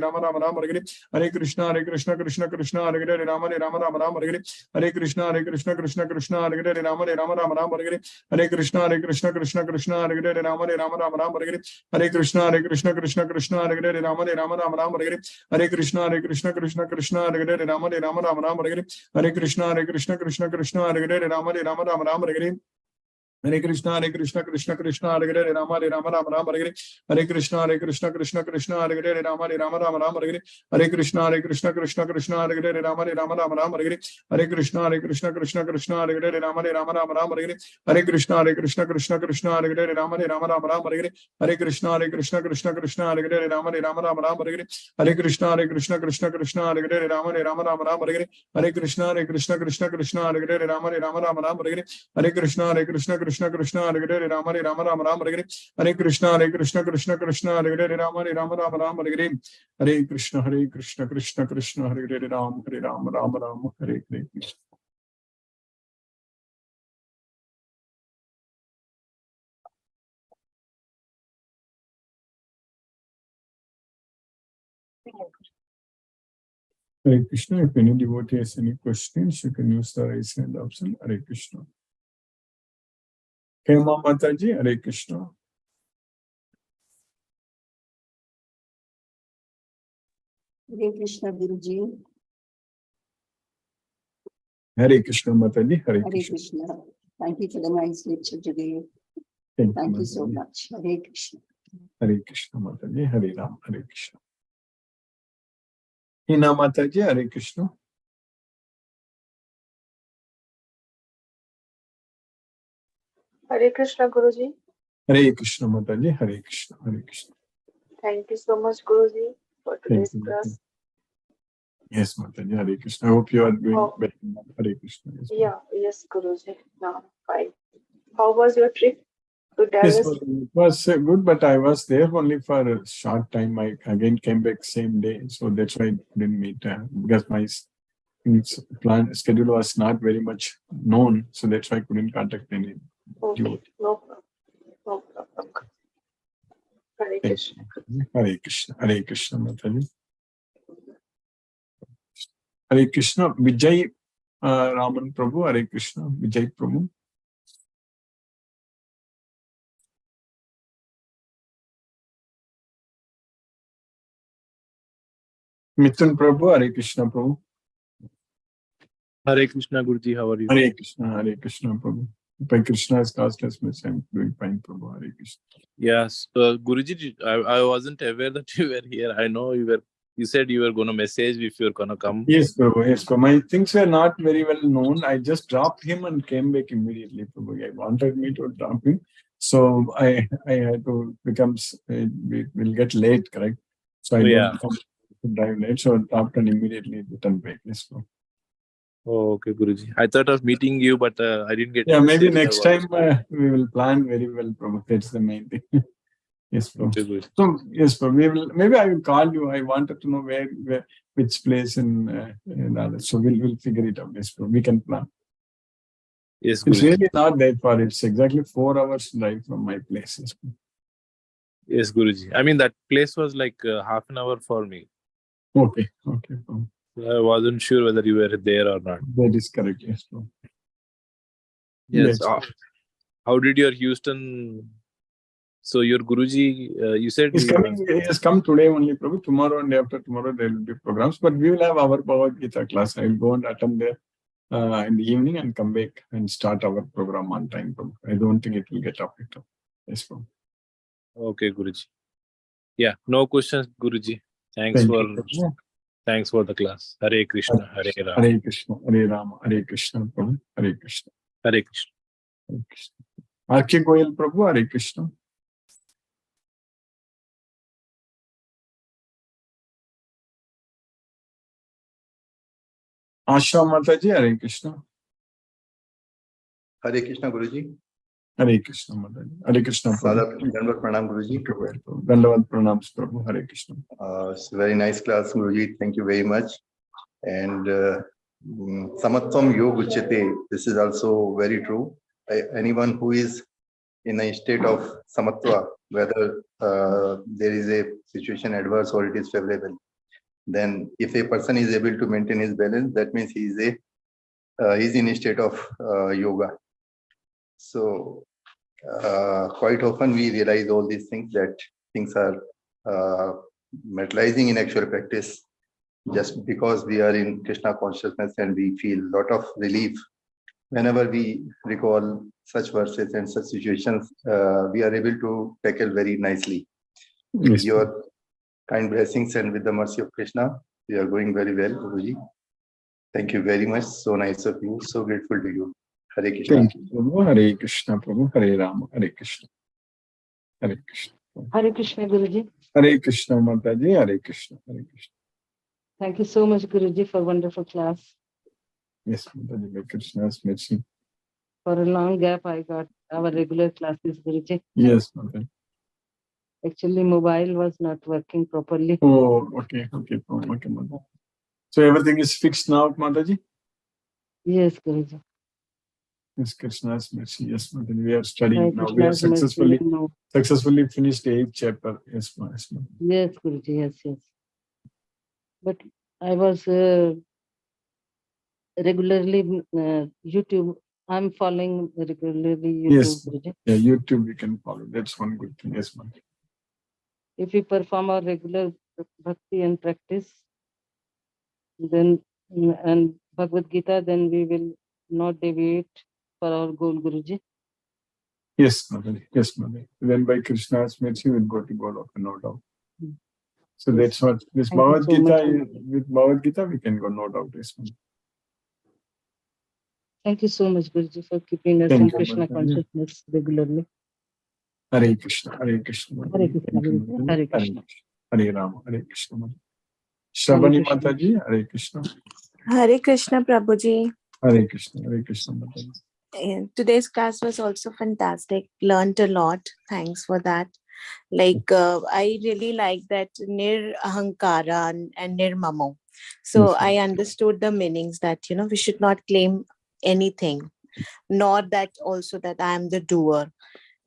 Rama Hare Hare Krishna Krishna Hare Hare Rama Rama Hare Hare Krishna Krishna Hare Hare Rama Rama Hare Hare Krishna Krishna Hare Hare Rama Rama Hare Hare Krishna Krishna Hare Hare Rama Rama Hare Hare Krishna Krishna Hare Hare Rama Rama Hare Hare Krishna Krishna Hare Hare Rama Rama Hare Hare Krishna Krishna Hare Hare Rama Rama Hare Hare Krishna Krishna Hare Hare Rama Rama Hare Hare. Hare Krishna. If any devotee has any questions, you can use the raise hand option. Hare Krishna. Hema Mataji, Hare Krishna. Hare Krishna, Guruji. Hare Krishna Mataji, Hare Hare Krishna. Krishna. Thank you for the nice lecture today. Thank you so much. Hare Krishna. Hare Krishna Mataji, Hare Ram, Hare Krishna. Hina Mataji, Hare Krishna. Hare Krishna, Guruji. Hare Krishna, Mataji. Hare Krishna. Hare Krishna. Thank you so much, Guruji, for Thank today's you. class. Yes, Mataji. Hare Krishna. I hope you are doing Oh. better. Hare Krishna. Yes, Yes, Guruji. Now, fine. How was your trip to yes, Dallas? it was good, but I was there only for a short time. I again came back same day, so that's why I didn't meet because my plan schedule was not very much known, so that's why I couldn't contact any. Okay, no problem. No problem. Hare Krishna. Hare Krishna. Hare Krishna, Mataji. Hare Krishna. Vijay Raman Prabhu. Hare Krishna. Vijay Prabhu. Mithun Prabhu. Hare Krishna Prabhu. Hare Krishna, Guruji, how are you? Hare Krishna Prabhu. By Krishna's consciousness, I'm doing fine, Prabhu. Hare Krishna. Yes, Guruji, I wasn't aware that you were here. I know you were. You said you were going to message if you were going to come. Yes, Prabhu. Yes, Prabhu. My things were not very well known. I just dropped him and came back immediately, Prabhu. I wanted me to drop him. So I had to become, we will get late, correct? So I don't come to drive late. So I dropped and immediately returned back. Yes, Prabhu. Oh, okay, Guruji. I thought of meeting you, but I didn't get. Yeah, maybe next time we will plan very well, Prabhu. That's the main thing. Yes, Prabhu. Okay, Guruji. So yes, Prabhu. Maybe I will call you. I wanted to know which place in Dallas. So we'll figure it out. Yes, Prabhu. We can plan. Yes, It's Guruji. really not that far. It's exactly 4 hours drive from my place. Yes, Prabhu. Yes, Guruji. I mean, that place was like half an hour for me. Okay, Prabhu. I wasn't sure whether you were there or not. That is correct. Yes, Prabhu. Yes. Yes. How did your Houston? So your Guruji, you said He's coming. He has come today only, Prabhu. Tomorrow and after tomorrow there will be programs, but we will have our Bhagavad Gita class. I will go and attend there in the evening and come back and start our program on time, Prabhu. I don't think it will get affected. Yes, Prabhu. Okay, Guruji. Yeah, no questions, Guruji. Thanks for the class. Hare Krishna, Hare Rama. Hare Krishna, Hare Rama, Hare Krishna, Prabhu. Hare Krishna. Hare Krishna. Hare Krishna. R.K. Goyal, Prabhu. Hare Krishna. Asha Mataji, Hare Krishna. Hare Krishna, Guruji. Hare Krishna, Mataji. Hare Krishna, Prabhu. Dandavat Pranam, Guruji. Dandavat Pranams, Prabhu. Hare Krishna. It's a very nice class, Guruji. Thank you very much. And Samatvam Yog Uchyate. This is also very true. Anyone who is in a state of samatva, whether there is a situation adverse or it is favorable, then if a person is able to maintain his balance, that means he is in a state of yoga. So quite often we realize all these things, that things are materializing in actual practice just because we are in Krishna consciousness, and we feel a lot of relief whenever we recall such verses and such situations. We are able to tackle very nicely. With Yes. your kind blessings and with the mercy of Krishna, we are going very well, Guruji. Thank you very much. So nice of you. So grateful to you. Hare Krishna. Thank you, Prabhu. Hare Krishna, Prabhu. Hare Rama, Hare Krishna. Hare Krishna. Hare Krishna, Guruji. Hare Krishna, Mataji. Hare Krishna. Hare Krishna. Thank you so much, Guruji, for wonderful class. Yes, Mataji. By Krishna's mercy. For a long gap, I got our regular classes, Guruji. Yes, Mataji. Actually, mobile was not working properly. Oh, okay, Mataji. So everything is fixed now, Mataji? Yes, Guruji. Yes, Krishna's mercy. Yes, Mataji. We are studying By now. We have Krishna's mercy, successfully finished the 8th chapter. Yes, Mataji. Yes, Guruji, yes. But I was regularly YouTube. I'm following regularly YouTube, Yes. Guruji. Yeah, YouTube we can follow. That's one good thing. Yes, Mataji. If we perform our regular bhakti and practice, then and Bhagavad Gita, then we will not deviate for our goal, Guruji. Yes, Mataji. Yes, Mataji. Then by Krishna's mercy, we'll go to Goloka, no doubt. So Yes. that's what this Thank you Bhagavad so Gita much. is. With Bhagavad Gita, we can go, no doubt. Yes, Mataji. Thank you so much, Guruji, for keeping us Thank in you, Krishna Mataji. consciousness regularly. Hare Krishna, Hare Krishna. Hare Mataji. Krishna, Thank you, Guruji. Mataji. Hare Krishna. Hare Rama, Hare Krishna. Mataji. Shabani Krishna. Mataji, Hare Krishna. Hare Krishna, Prabhuji. Hare Krishna Mataji. Today's class was also fantastic. Learned a lot. Thanks for that. I really like that nir ahankara and nir mamo. So Yes, I understood the meanings that, we should not claim anything, nor that also that I am the doer.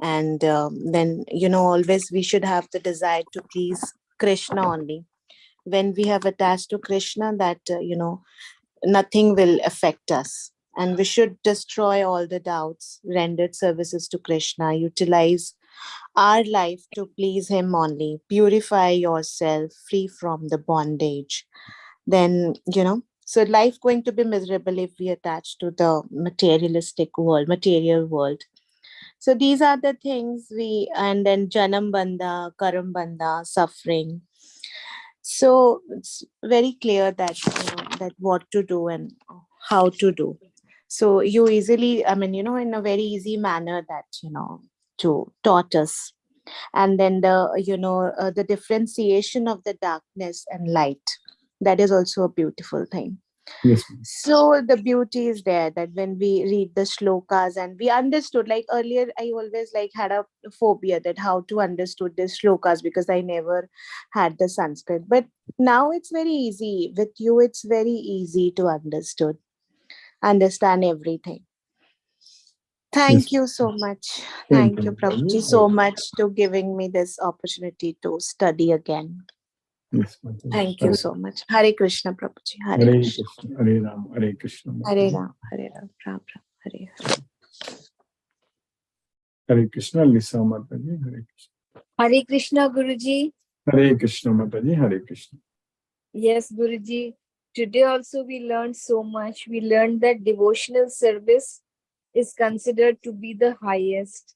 And then, always we should have the desire to please Krishna only. When we have attached to Krishna, that, nothing will affect us. And we should destroy all the doubts, rendered services to Krishna, utilize our life to please him only, purify yourself, free from the bondage. Then, so life going to be miserable if we attach to the material world. So these are the things and then Janam Bandha, Karam Bandha, suffering. So it's very clear that, that what to do and how to do. So you easily, in a very easy manner that, to taught us. And then the differentiation of the darkness and light, that is also a beautiful thing. yes. So the beauty is there that when we read the shlokas and we understood, like earlier, I always had a phobia that how to understood the shlokas because I never had the Sanskrit. But now it's very easy. With you, it's very easy to understand everything. Thank you so much. Thank you, Prabhuji, so much to giving me this opportunity to study again. Yes, Mataji. Thank you so much. Hare Krishna, Prabhuji. Hare Hare Krishna. Krishna, Hare Rama, Hare Krishna. Hare Ram, Hare Ram, Ram Ram, Hare Hare. Hare Krishna, Lisa Mataji, Hare Krishna. Hare Krishna, Guruji. Hare Krishna Mataji, Hare Krishna. Yes, Guruji. Today also we learned so much. We learned that devotional service is considered to be the highest.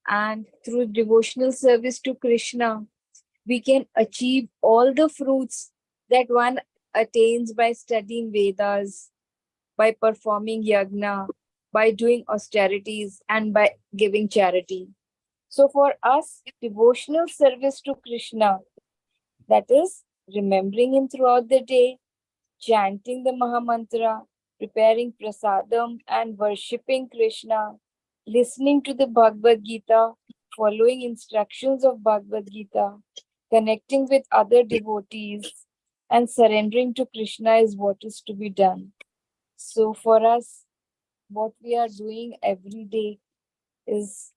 And through devotional service to Krishna, we can achieve all the fruits that one attains by studying Vedas, by performing yagna, by doing austerities, and by giving charity. So for us, devotional service to Krishna, that is remembering him throughout the day, chanting the Mahamantra, preparing prasadam and worshipping Krishna, listening to the Bhagavad Gita, following instructions of Bhagavad Gita, connecting with other devotees, and surrendering to Krishna is what is to be done. So for us, what we are doing every day is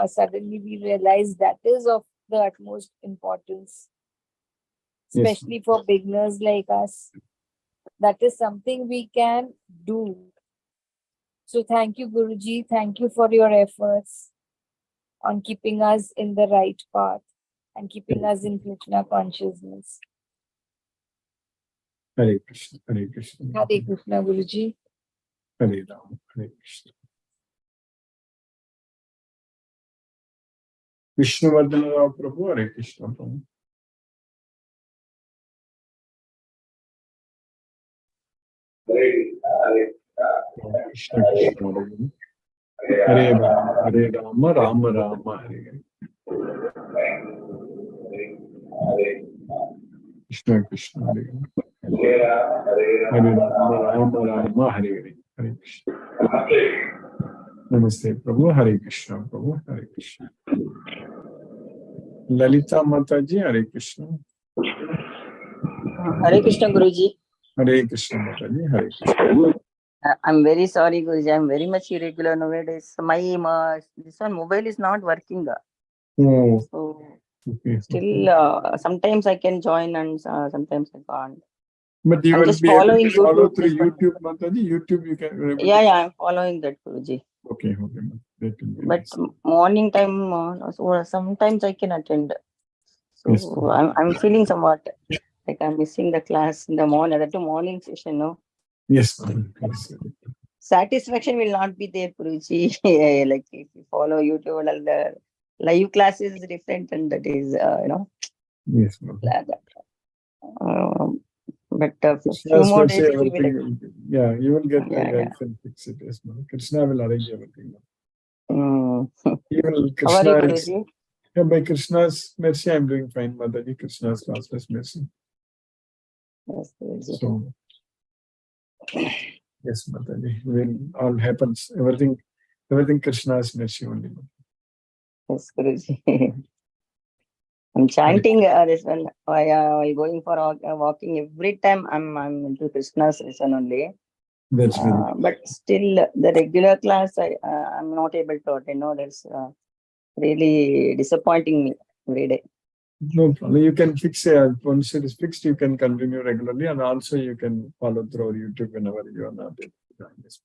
suddenly we realize that is of the utmost importance, especially for beginners like us. That is something we can do. So thank you, Guruji. Thank you for your efforts on keeping us in the right path and keeping us in Krishna consciousness. Hare Krishna, Hare Krishna. Hare Krishna, Guruji. Hare Rama, Hare Krishna. Vishnuvardhana Rao Prabhu, Hare Krishna Prabhu. Krishna Krishna, Hare Rama, Hare Rama, Rama Rama, Hare Hare. Krishna Krishna, Hare Hare Rama, Rama Rama, Hare Hare. Hare Krishna. Namaste Prabhu, Hare Krishna Prabhu, Hare Krishna. Lalita Mataji, Hare Krishna. Hare Krishna, Guruji. Hare Krishna Mataji, Hare Krishna. I'm very sorry, Guruji. I'm very much irregular nowadays. My this one mobile is not working. Oh, So okay. still, sometimes I can join and sometimes I can't. But you I'm will just be able following to follow YouTube. through YouTube, Mataji. YouTube, you can. Yeah, I'm following that, Guruji. Okay, okay. That can be But nice. morning time, so sometimes I can attend. So Yes. I'm feeling somewhat like I'm missing the class in the morning, the morning session, no? Yes, ma'am. Yes. Satisfaction will not be there, Guruji. Like if you follow YouTube, and the live class is different, and that is, Yes, ma'am. but for few more days Especially it will be like. everything Yeah, you will get the Yeah, guides and fix it. Yes, ma'am. Krishna will arrange everything. Mm. Even How are Krishna you, is, Guruji? yeah, by Krishna's mercy, I'm doing fine, Mataji. Krishna's classless mercy. Yes, Guruji. So, yes, Mataji, will all happens. Everything Krishna's mercy only. Yes, Guruji. I'm chanting this one while going for walking. Every time I'm into Krishna's lesson only. That's very But still, the regular class I'm not able to attend. No, that's really disappointing me every day. no problem. You can fix it. Once it is fixed, you can continue regularly, and also you can follow through YouTube whenever you are not able to join this.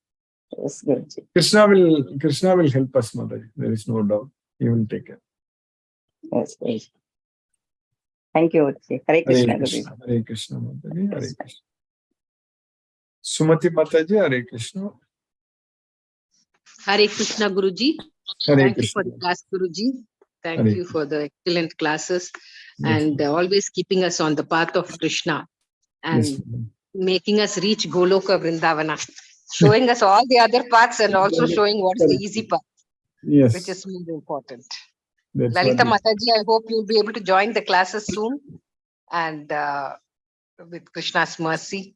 Yes, Guruji. Krishna will help us, Mataji. There is no doubt. He will take care. Yes, Guruji. Thank you, Guruji. Hare Krishna, Guruji. Hare Krishna, Mataji. Hare Krishna. Sumati Mataji, Hare Krishna. Hare Krishna Guruji. Hare Thank you Krishna. for the class, Guruji. Thank Hare you for the excellent classes Yes, and always keeping us on the path of Krishna and yes, ma'am. making us reach Goloka Vrindavana, showing us all the other paths and also showing what is the easy path, Yes, which is more important. that's Lalita what Mataji, I hope you'll be able to join the classes soon and with Krishna's mercy.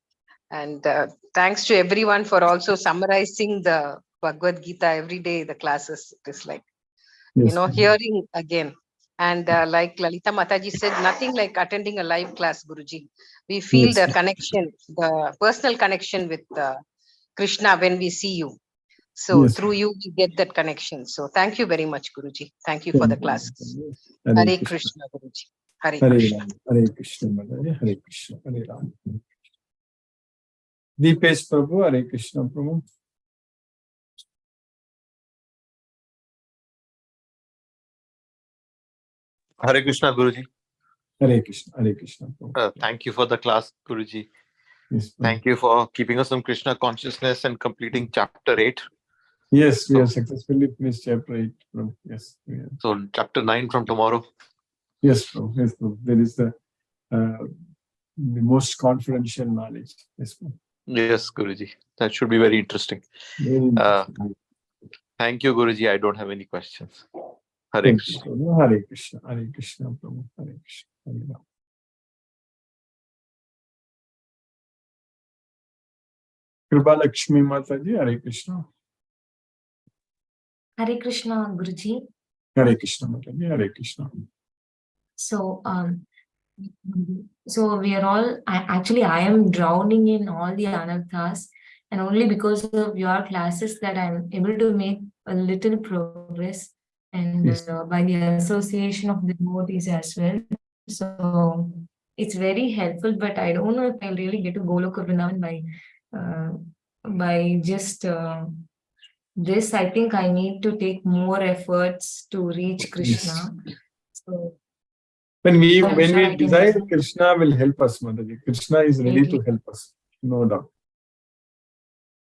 And thanks to everyone for also summarizing the Bhagavad Gita every day, the classes. It is like, yes, hearing again. And like Lalita Mataji said, nothing like attending a live class, Guruji. We feel yes, the connection, the personal connection with Krishna when we see you. So yes. through you, we get that connection. So thank you very much, Guruji. Thank you for the classes. Hare Hare Krishna. Krishna, Guruji. Hare Hare Krishna. Ram. Hare Krishna, Mataji. Hare Krishna. Hare Ram. Deepesh Prabhu, Hare Krishna, Prabhu. Hare Krishna, Guruji. Hare Krishna. Hare Krishna, Prabhu. Thank you for the class, Guruji. Yes, Prabhu. Thank you for keeping us on Krishna consciousness and completing chapter 8. Yes, we have successfully finished chapter 8, Prabhu. Yes, we have. So chapter 9 from tomorrow. Yes, Prabhu. Yes, Prabhu. There is the most confidential knowledge. Yes, Prabhu. Yes, Guruji. That should be very interesting. Very interesting. Thank you, Guruji. I don't have any questions. Hare Thank Krishna. you, Prabhu. Hare Krishna. Hare Krishna, Prabhu. Hare Krishna. Hare Ram. Kripa Lakshmi Mataji, Hare Krishna. Hare Krishna, Guruji. Hare Krishna Mataji, Hare Krishna. So, so we are all, I am drowning in all the anarthas, and only because of your classes that I'm able to make a little progress, and Yes. by the association of the devotees as well. So it's very helpful, but I don't know if I'll really get to Goloka Vrindavan by just this. I think I need to take more efforts to reach Krishna. So When we I'm sure I can desire, do it. Krishna will help us, Mataji. Krishna is ready to help us, no doubt.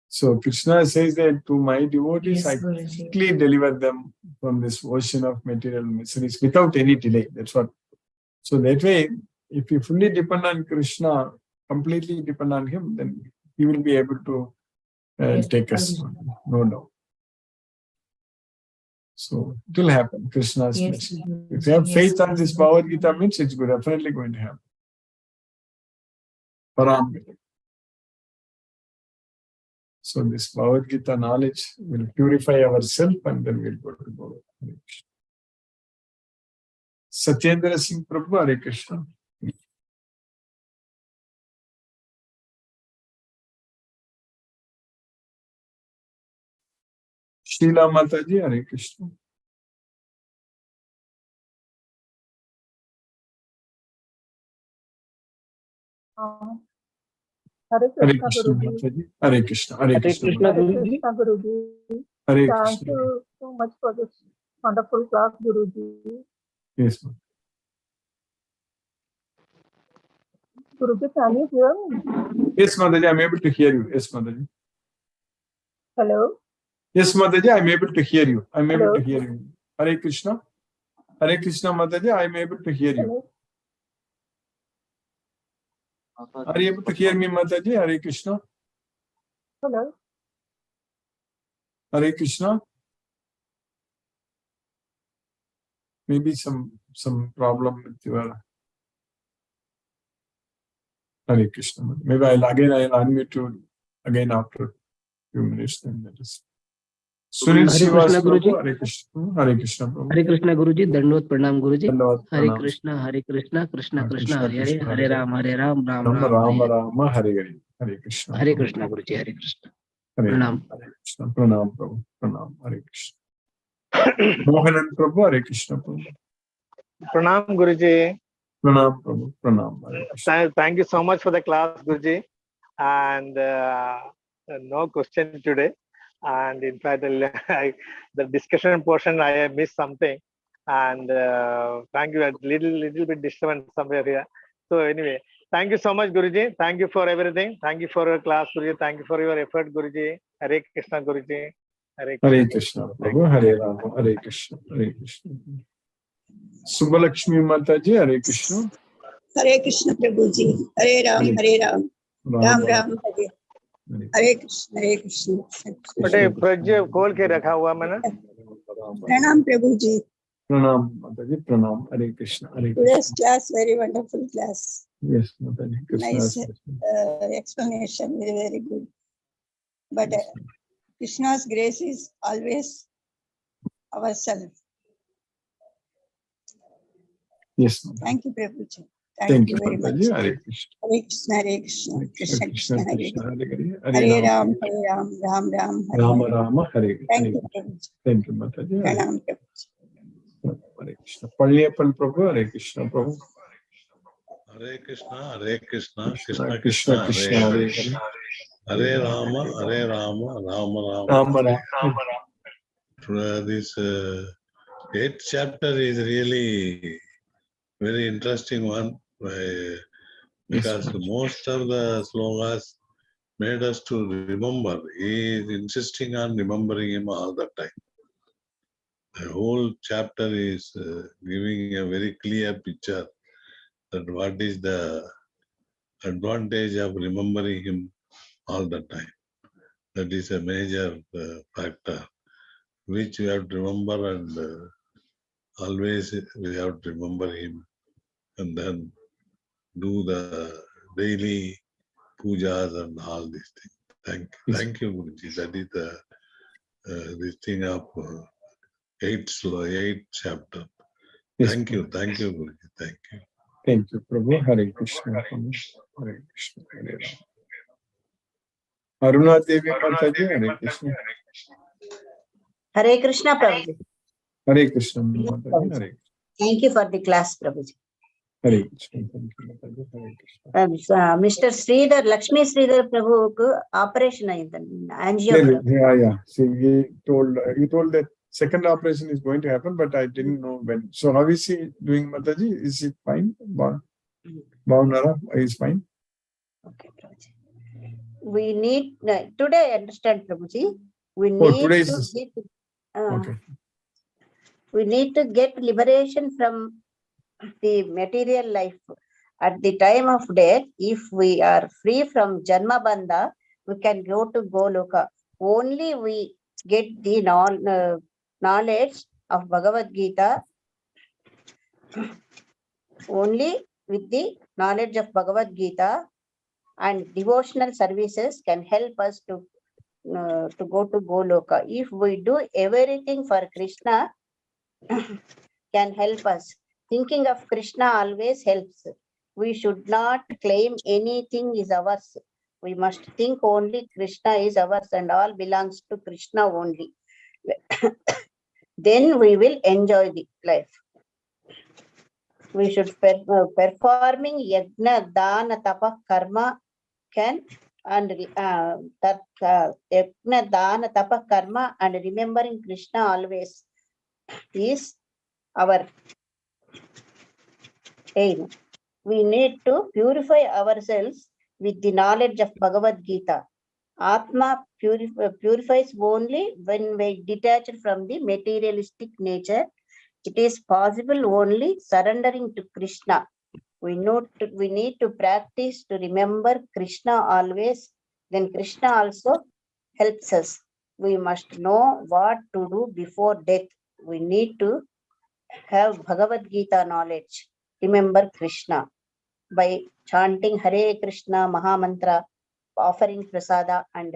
So Krishna says that to my devotees, Yes, I Guruji. quickly deliver them from this ocean of material miseries without any delay. That's what. So that way, if you fully depend on Krishna, completely depend on him, then he will be able to Yes, take us, no doubt. So it will happen. Krishna's Yes, mercy. Guruji. If you have Yes, faith on this Guruji. Bhagavad Gita, means it's definitely going to happen. Param. So this Bhagavad Gita knowledge will purify ourselves and then we'll go to Bhagavad Gita. Satyendra Singh Prabhu, Hare Krishna. Sheila Mataji, Hare Krishna. Hare Hare Krishna, Krishna Guruji. Mataji. Hare Krishna. Hare Krishna. Hare Krishna, Guruji. Hare Thank Krishna. you so much for this wonderful class, Guruji. Yes, ma'am. Guruji, can you hear me? Yes, Mataji, I'm able to hear you. Yes, Mataji. Hello? Yes, Mataji, I'm able to hear you. I'm able Hello? to hear you. Hare Krishna. Hare Krishna, Mataji, I'm able to hear you. Hello? Are you able to hear me, Mataji? Hare Krishna. Hello. Hare Krishna. Maybe some problem with your Hare Krishna. Maybe I'll unmute you again after a few minutes. Then that is. Sunil Srivas Prabhu, Hare Krishna. Hare Krishna Prabhu. Hare Krishna Guruji, Dandot Pranam Guruji. Dandavad Hare Pranam. Krishna, Krishna Krishna, Krishna Hare Hare, Krishna, Hare Ram, Ram Ram, Rama Ram. Rama Rama, Hare Hare. Hare Krishna. Hare Krishna Guruji, Hare Krishna. Hare Pranam. Hare Krishna. Pranam Prabhu. Pranam. Hare Krishna. Mohanan Prabhu, Hare Krishna Prabhu. Pranam Guruji. Pranam Prabhu. Pranam. Hare Krishna. Thank you so much for the class, Guruji. And no question today. And in fact, the discussion portion, I missed something. And thank you. A little bit disturbance somewhere here. So anyway, thank you so much, Guruji. Thank you for everything. Thank you for your class, Guruji. Thank you for your effort, Guruji. Hare Krishna, Guruji. Hare Krishna Prabhu. Hare Rama. Hare Krishna. Hare Krishna. Subbalakshmi Mataji, Hare Krishna. Hare Krishna Prabhuji. Hare Ram, Hare Ram. Ram Ram, Hare. Hare Krishna, Hare Krishna. बटे प्रज्ञ खोल के रखा हुआ मैंने. Pranam Prabhuji. Pranam Mataji. Pranam. Hare Krishna. Hare Krishna. Today's class, very wonderful class. Yes, Mataji. Nice explanation, very, very good. But Krishna's grace is always ourselves. Yes. Thank you, Prabhuji. Thank you very much. Mataji. Hare Krishna. Hare Krishna, Hare Krishna, Krishna Krishna, Hare Krishna, Hare. Hare Hare Ram, Hare Ram, Ram Ram, Hare Rama Hare. Rama, Hare. Thank you, Prabhuji. Thank you, Mataji. Hare Pranam, Prabhuji. Krishna. Palniappan Prabhu, Hare Krishna Prabhu. Hare Krishna, Krishna Krishna, Krishna, Hare Hare. Hare. Hare Rama, Rama Rama. Rama Rama. This 8th chapter is really very interesting one because most of the slokas made us to remember. He is insisting on remembering him all the time. The whole chapter is giving a very clear picture that what is the advantage of remembering him all the time. That is a major factor which we have to remember, and always we have to remember him and then do the daily pujas and all these things. Thank you, Guruji. That is the this thing of 8th chapter. Yes, Thank you, Guruji. Thank you. Thank you, Prabhu. Hare Krishna. Hare Krishna. Hare Rama. Aruna Devi Mataji, Hare Krishna. Hare Krishna, Prabhuji. Hare Krishna Mataji. Hare. Thank you for the class, Prabhuji. Hare Krishna. Thank you, Mataji. Hare Krishna. Mr. Sridhar, Lakshmi Sridhar Prabhu operation angio. Yeah. See, he told that second operation is going to happen, but I didn't know when. So how is he doing, Mataji? Is he fine? Bhavnara is fine. Okay, Prabhuji. We need today. Understand, Prabhuji. We need we need to get liberation from the material life. At the time of death, if we are free from Janma Bandha, we can go to Goloka. Only we get the knowledge of Bhagavad Gita. Only with the knowledge of Bhagavad Gita and devotional services can help us to go to Goloka. If we do everything for Krishna, can help us. Thinking of Krishna always helps. We should not claim anything is ours. We must think only Krishna is ours and all belongs to Krishna only. Then we will enjoy the life. We should performing yajna, dana, tapa, karma can and yajna, dana, tapa, karma and remembering Krishna always is our aim. We need to purify ourselves with the knowledge of Bhagavad Gita. Atma purifies only when we detach from the materialistic nature. It is possible only surrendering to Krishna. We need to practice to remember Krishna always. Then Krishna also helps us. We must know what to do before death. We need to have Bhagavad Gita knowledge. Remember Krishna by chanting Hare Krishna Mahamantra, offering prasada, and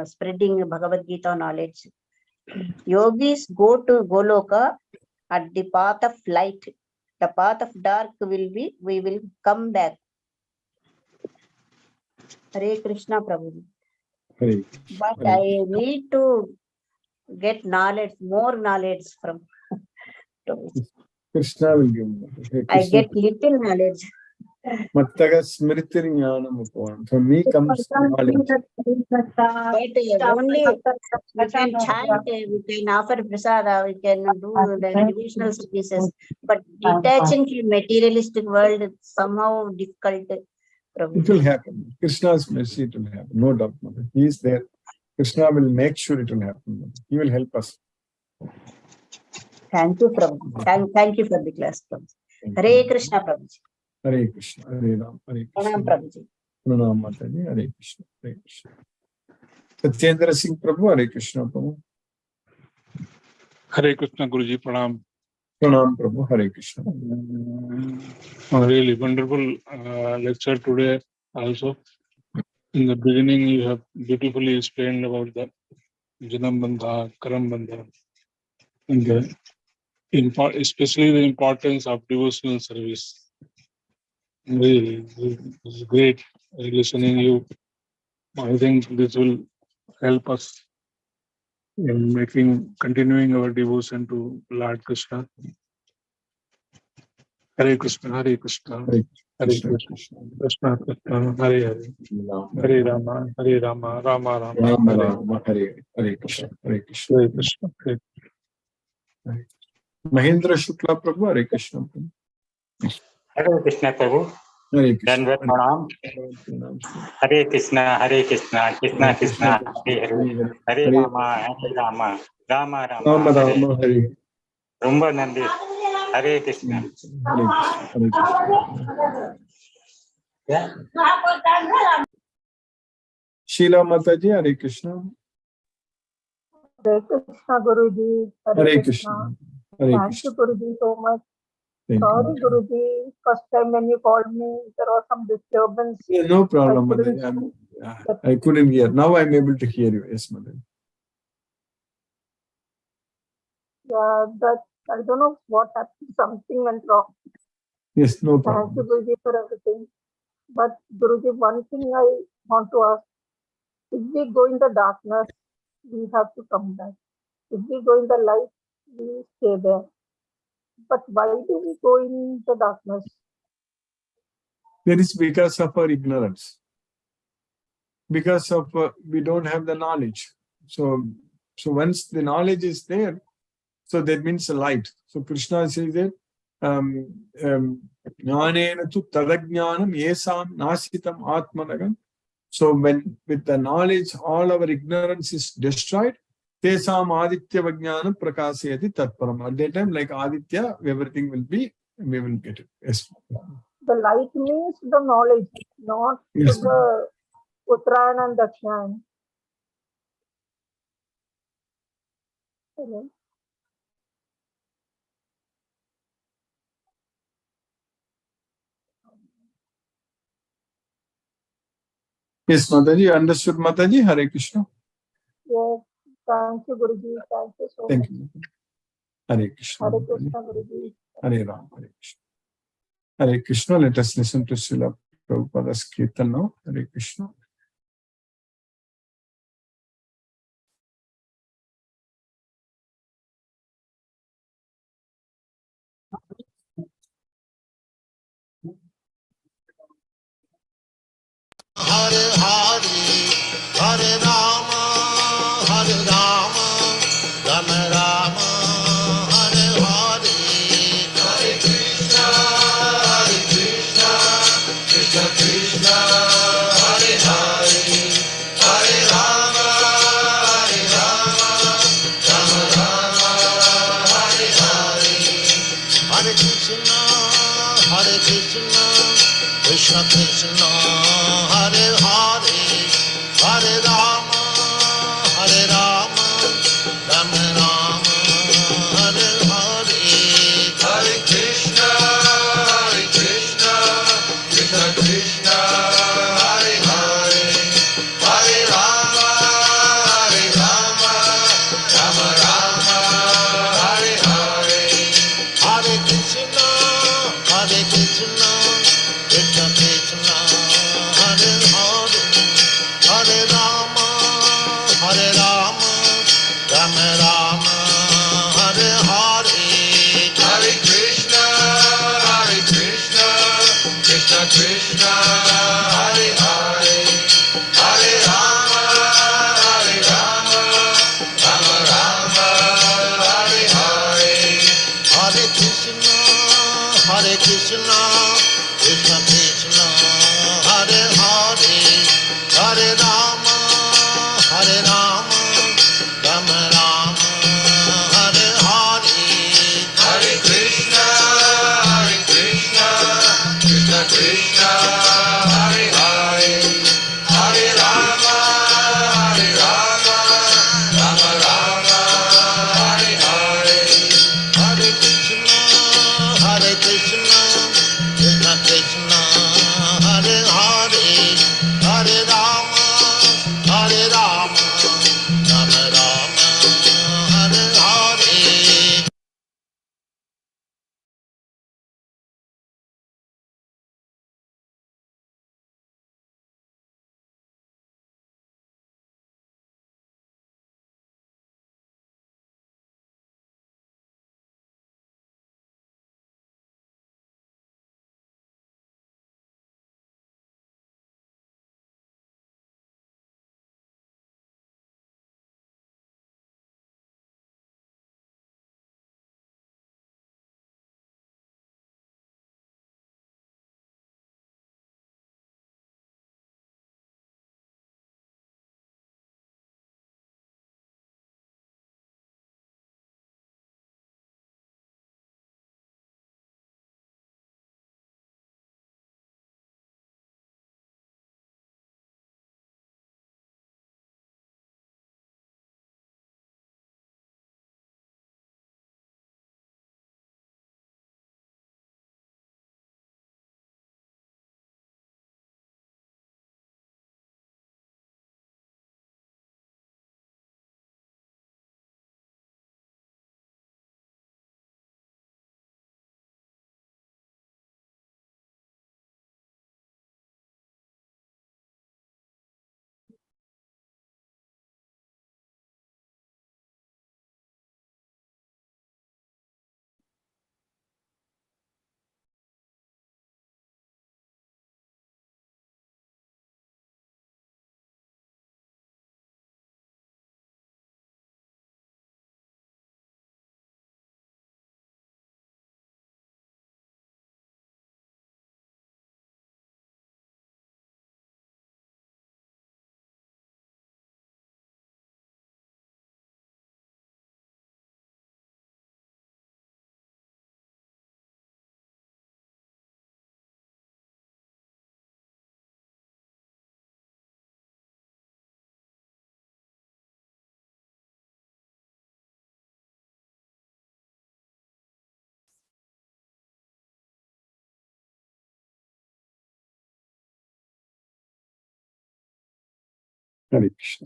spreading Bhagavad Gita knowledge. Yogis go to Goloka at the path of light. The path of dark we will come back. Hare Krishna Prabhu. Hare But Hare. I need to get knowledge, more knowledge from Prabhuji. Krishna will give me. Hey, I Krishna. get little knowledge. Mattaga smritir jnanam upam. From me comes knowledge. But only we can chant, we can offer prasada, we can do the devotional services. But detaching from materialistic world is somehow difficult. It will happen. Krishna's mercy, it will happen. No doubt, mother. He is there. Krishna will make sure it will happen, mother. He will help us. Thank you, Prabhu. Thank you for the class, Prabhu. Hare Krishna, Prabhuji. Hare Krishna. Hare Ram. Hare Krishna. Pranam, Prabhuji. Pranam, Mataji. Hare Krishna. Hare Krishna. Satyendra Singh Prabhu. Hare Krishna, Prabhu. Hare Krishna, Guruji. Pranam. Pranam, Prabhu. Hare Krishna. Really wonderful lecture today also. In the beginning, you have beautifully explained about the Janam Bandha, Karam Bandha, and especially the importance of devotional service. Really, it's great listening you. I think this will help us in continuing our devotion to Lord Krishna. Hare Krishna, Hare Krishna, Hare Krishna, Krishna Krishna, Hare Hare, Hare Rama, Hare Rama, Rama Rama, Rama Hare Rama, Hare Hare Krishna. Hare Krishna. Hare Krishna. Hare Mahendra Shukla Prabhu. Hare Krishna, Prabhu. Hare Krishna Prabhu. Hare Krishna. Dandavat Pranam. Hare Krishna, Hare Krishna, Krishna Krishna, Hare Hare, Hare Rama, Hare Rama, Rama Rama, Rama Hare Rama, Hare. Rumba Nandi, Hare Krishna. Hare Krishna. Yeah. Sheila Mataji. Hare Krishna. Hare Krishna, Guruji. Hare Krishna. Hare Thank Krishna. you, Guruji, so much. Thank Sorry, you. Guruji. First time when you called me, there was some disturbance. Yeah, no problem, I couldn't Mataji. I couldn't hear. Now I'm able to hear you. Yes, Mataji. Yeah, that I don't know what happened. Something went wrong. Yes, no Thank problem. you, Guruji, for everything. But Guruji, one thing I want to ask: if we go in the darkness, we have to come back. If we go in the light, we stay there. But why do we go in the darkness? That is because of our ignorance. Because of we don't have the knowledge. So once the knowledge is there, so that means the light. So Krishna says that jnanena tu tadajnanam yesam nasitam atmanagam. So when with the knowledge all our ignorance is destroyed, tesam aditya vajnanam prakasayati tatparam. At that time, like Aditya, everything will be, we will get it. Yes. The light means the knowledge, not Yes, the Uttarayan and Dakshayan. Hello. Yes, Mataji, understood, Mataji. Hare Krishna. Yes, thank you, Guruji. Thank you so Thank much. you. Hare Krishna. Hare Krishna, Guruji. Hare Ram. Hare Krishna. Hare Krishna. Let us listen to Srila Prabhupada's Kirtan now. Hare Krishna. Hare Hare, Hare Rama, Rama Rama, Hare Hare, Hare Krishna, Krishna Krishna, Hare Hare, Hare Rama, Rama Rama, Hare Hare, Hare Krishna, Krishna Krishna, Hare Hare, Hare Rama, Krishna Krishna, Hare Hare, Hare Rama, Hare Rama, Rama Rama, Hare Hare, Hare Krishna, Krishna Krishna, Hare Hare, Hare Rama, Rama Rama, Hare Hare, Hare Krishna, Krishna Krishna, Hare Hare, Hare Rama, Rama Rama, Hare Hare, Hare Krishna, Krishna Krishna, Hare Hare, Hare Rama, Rama Rama, Hare Hare, Hare Krishna, Krishna Krishna, Hare Hare, Hare Rama, Rama Rama, Hare Hare. Hare Krishna.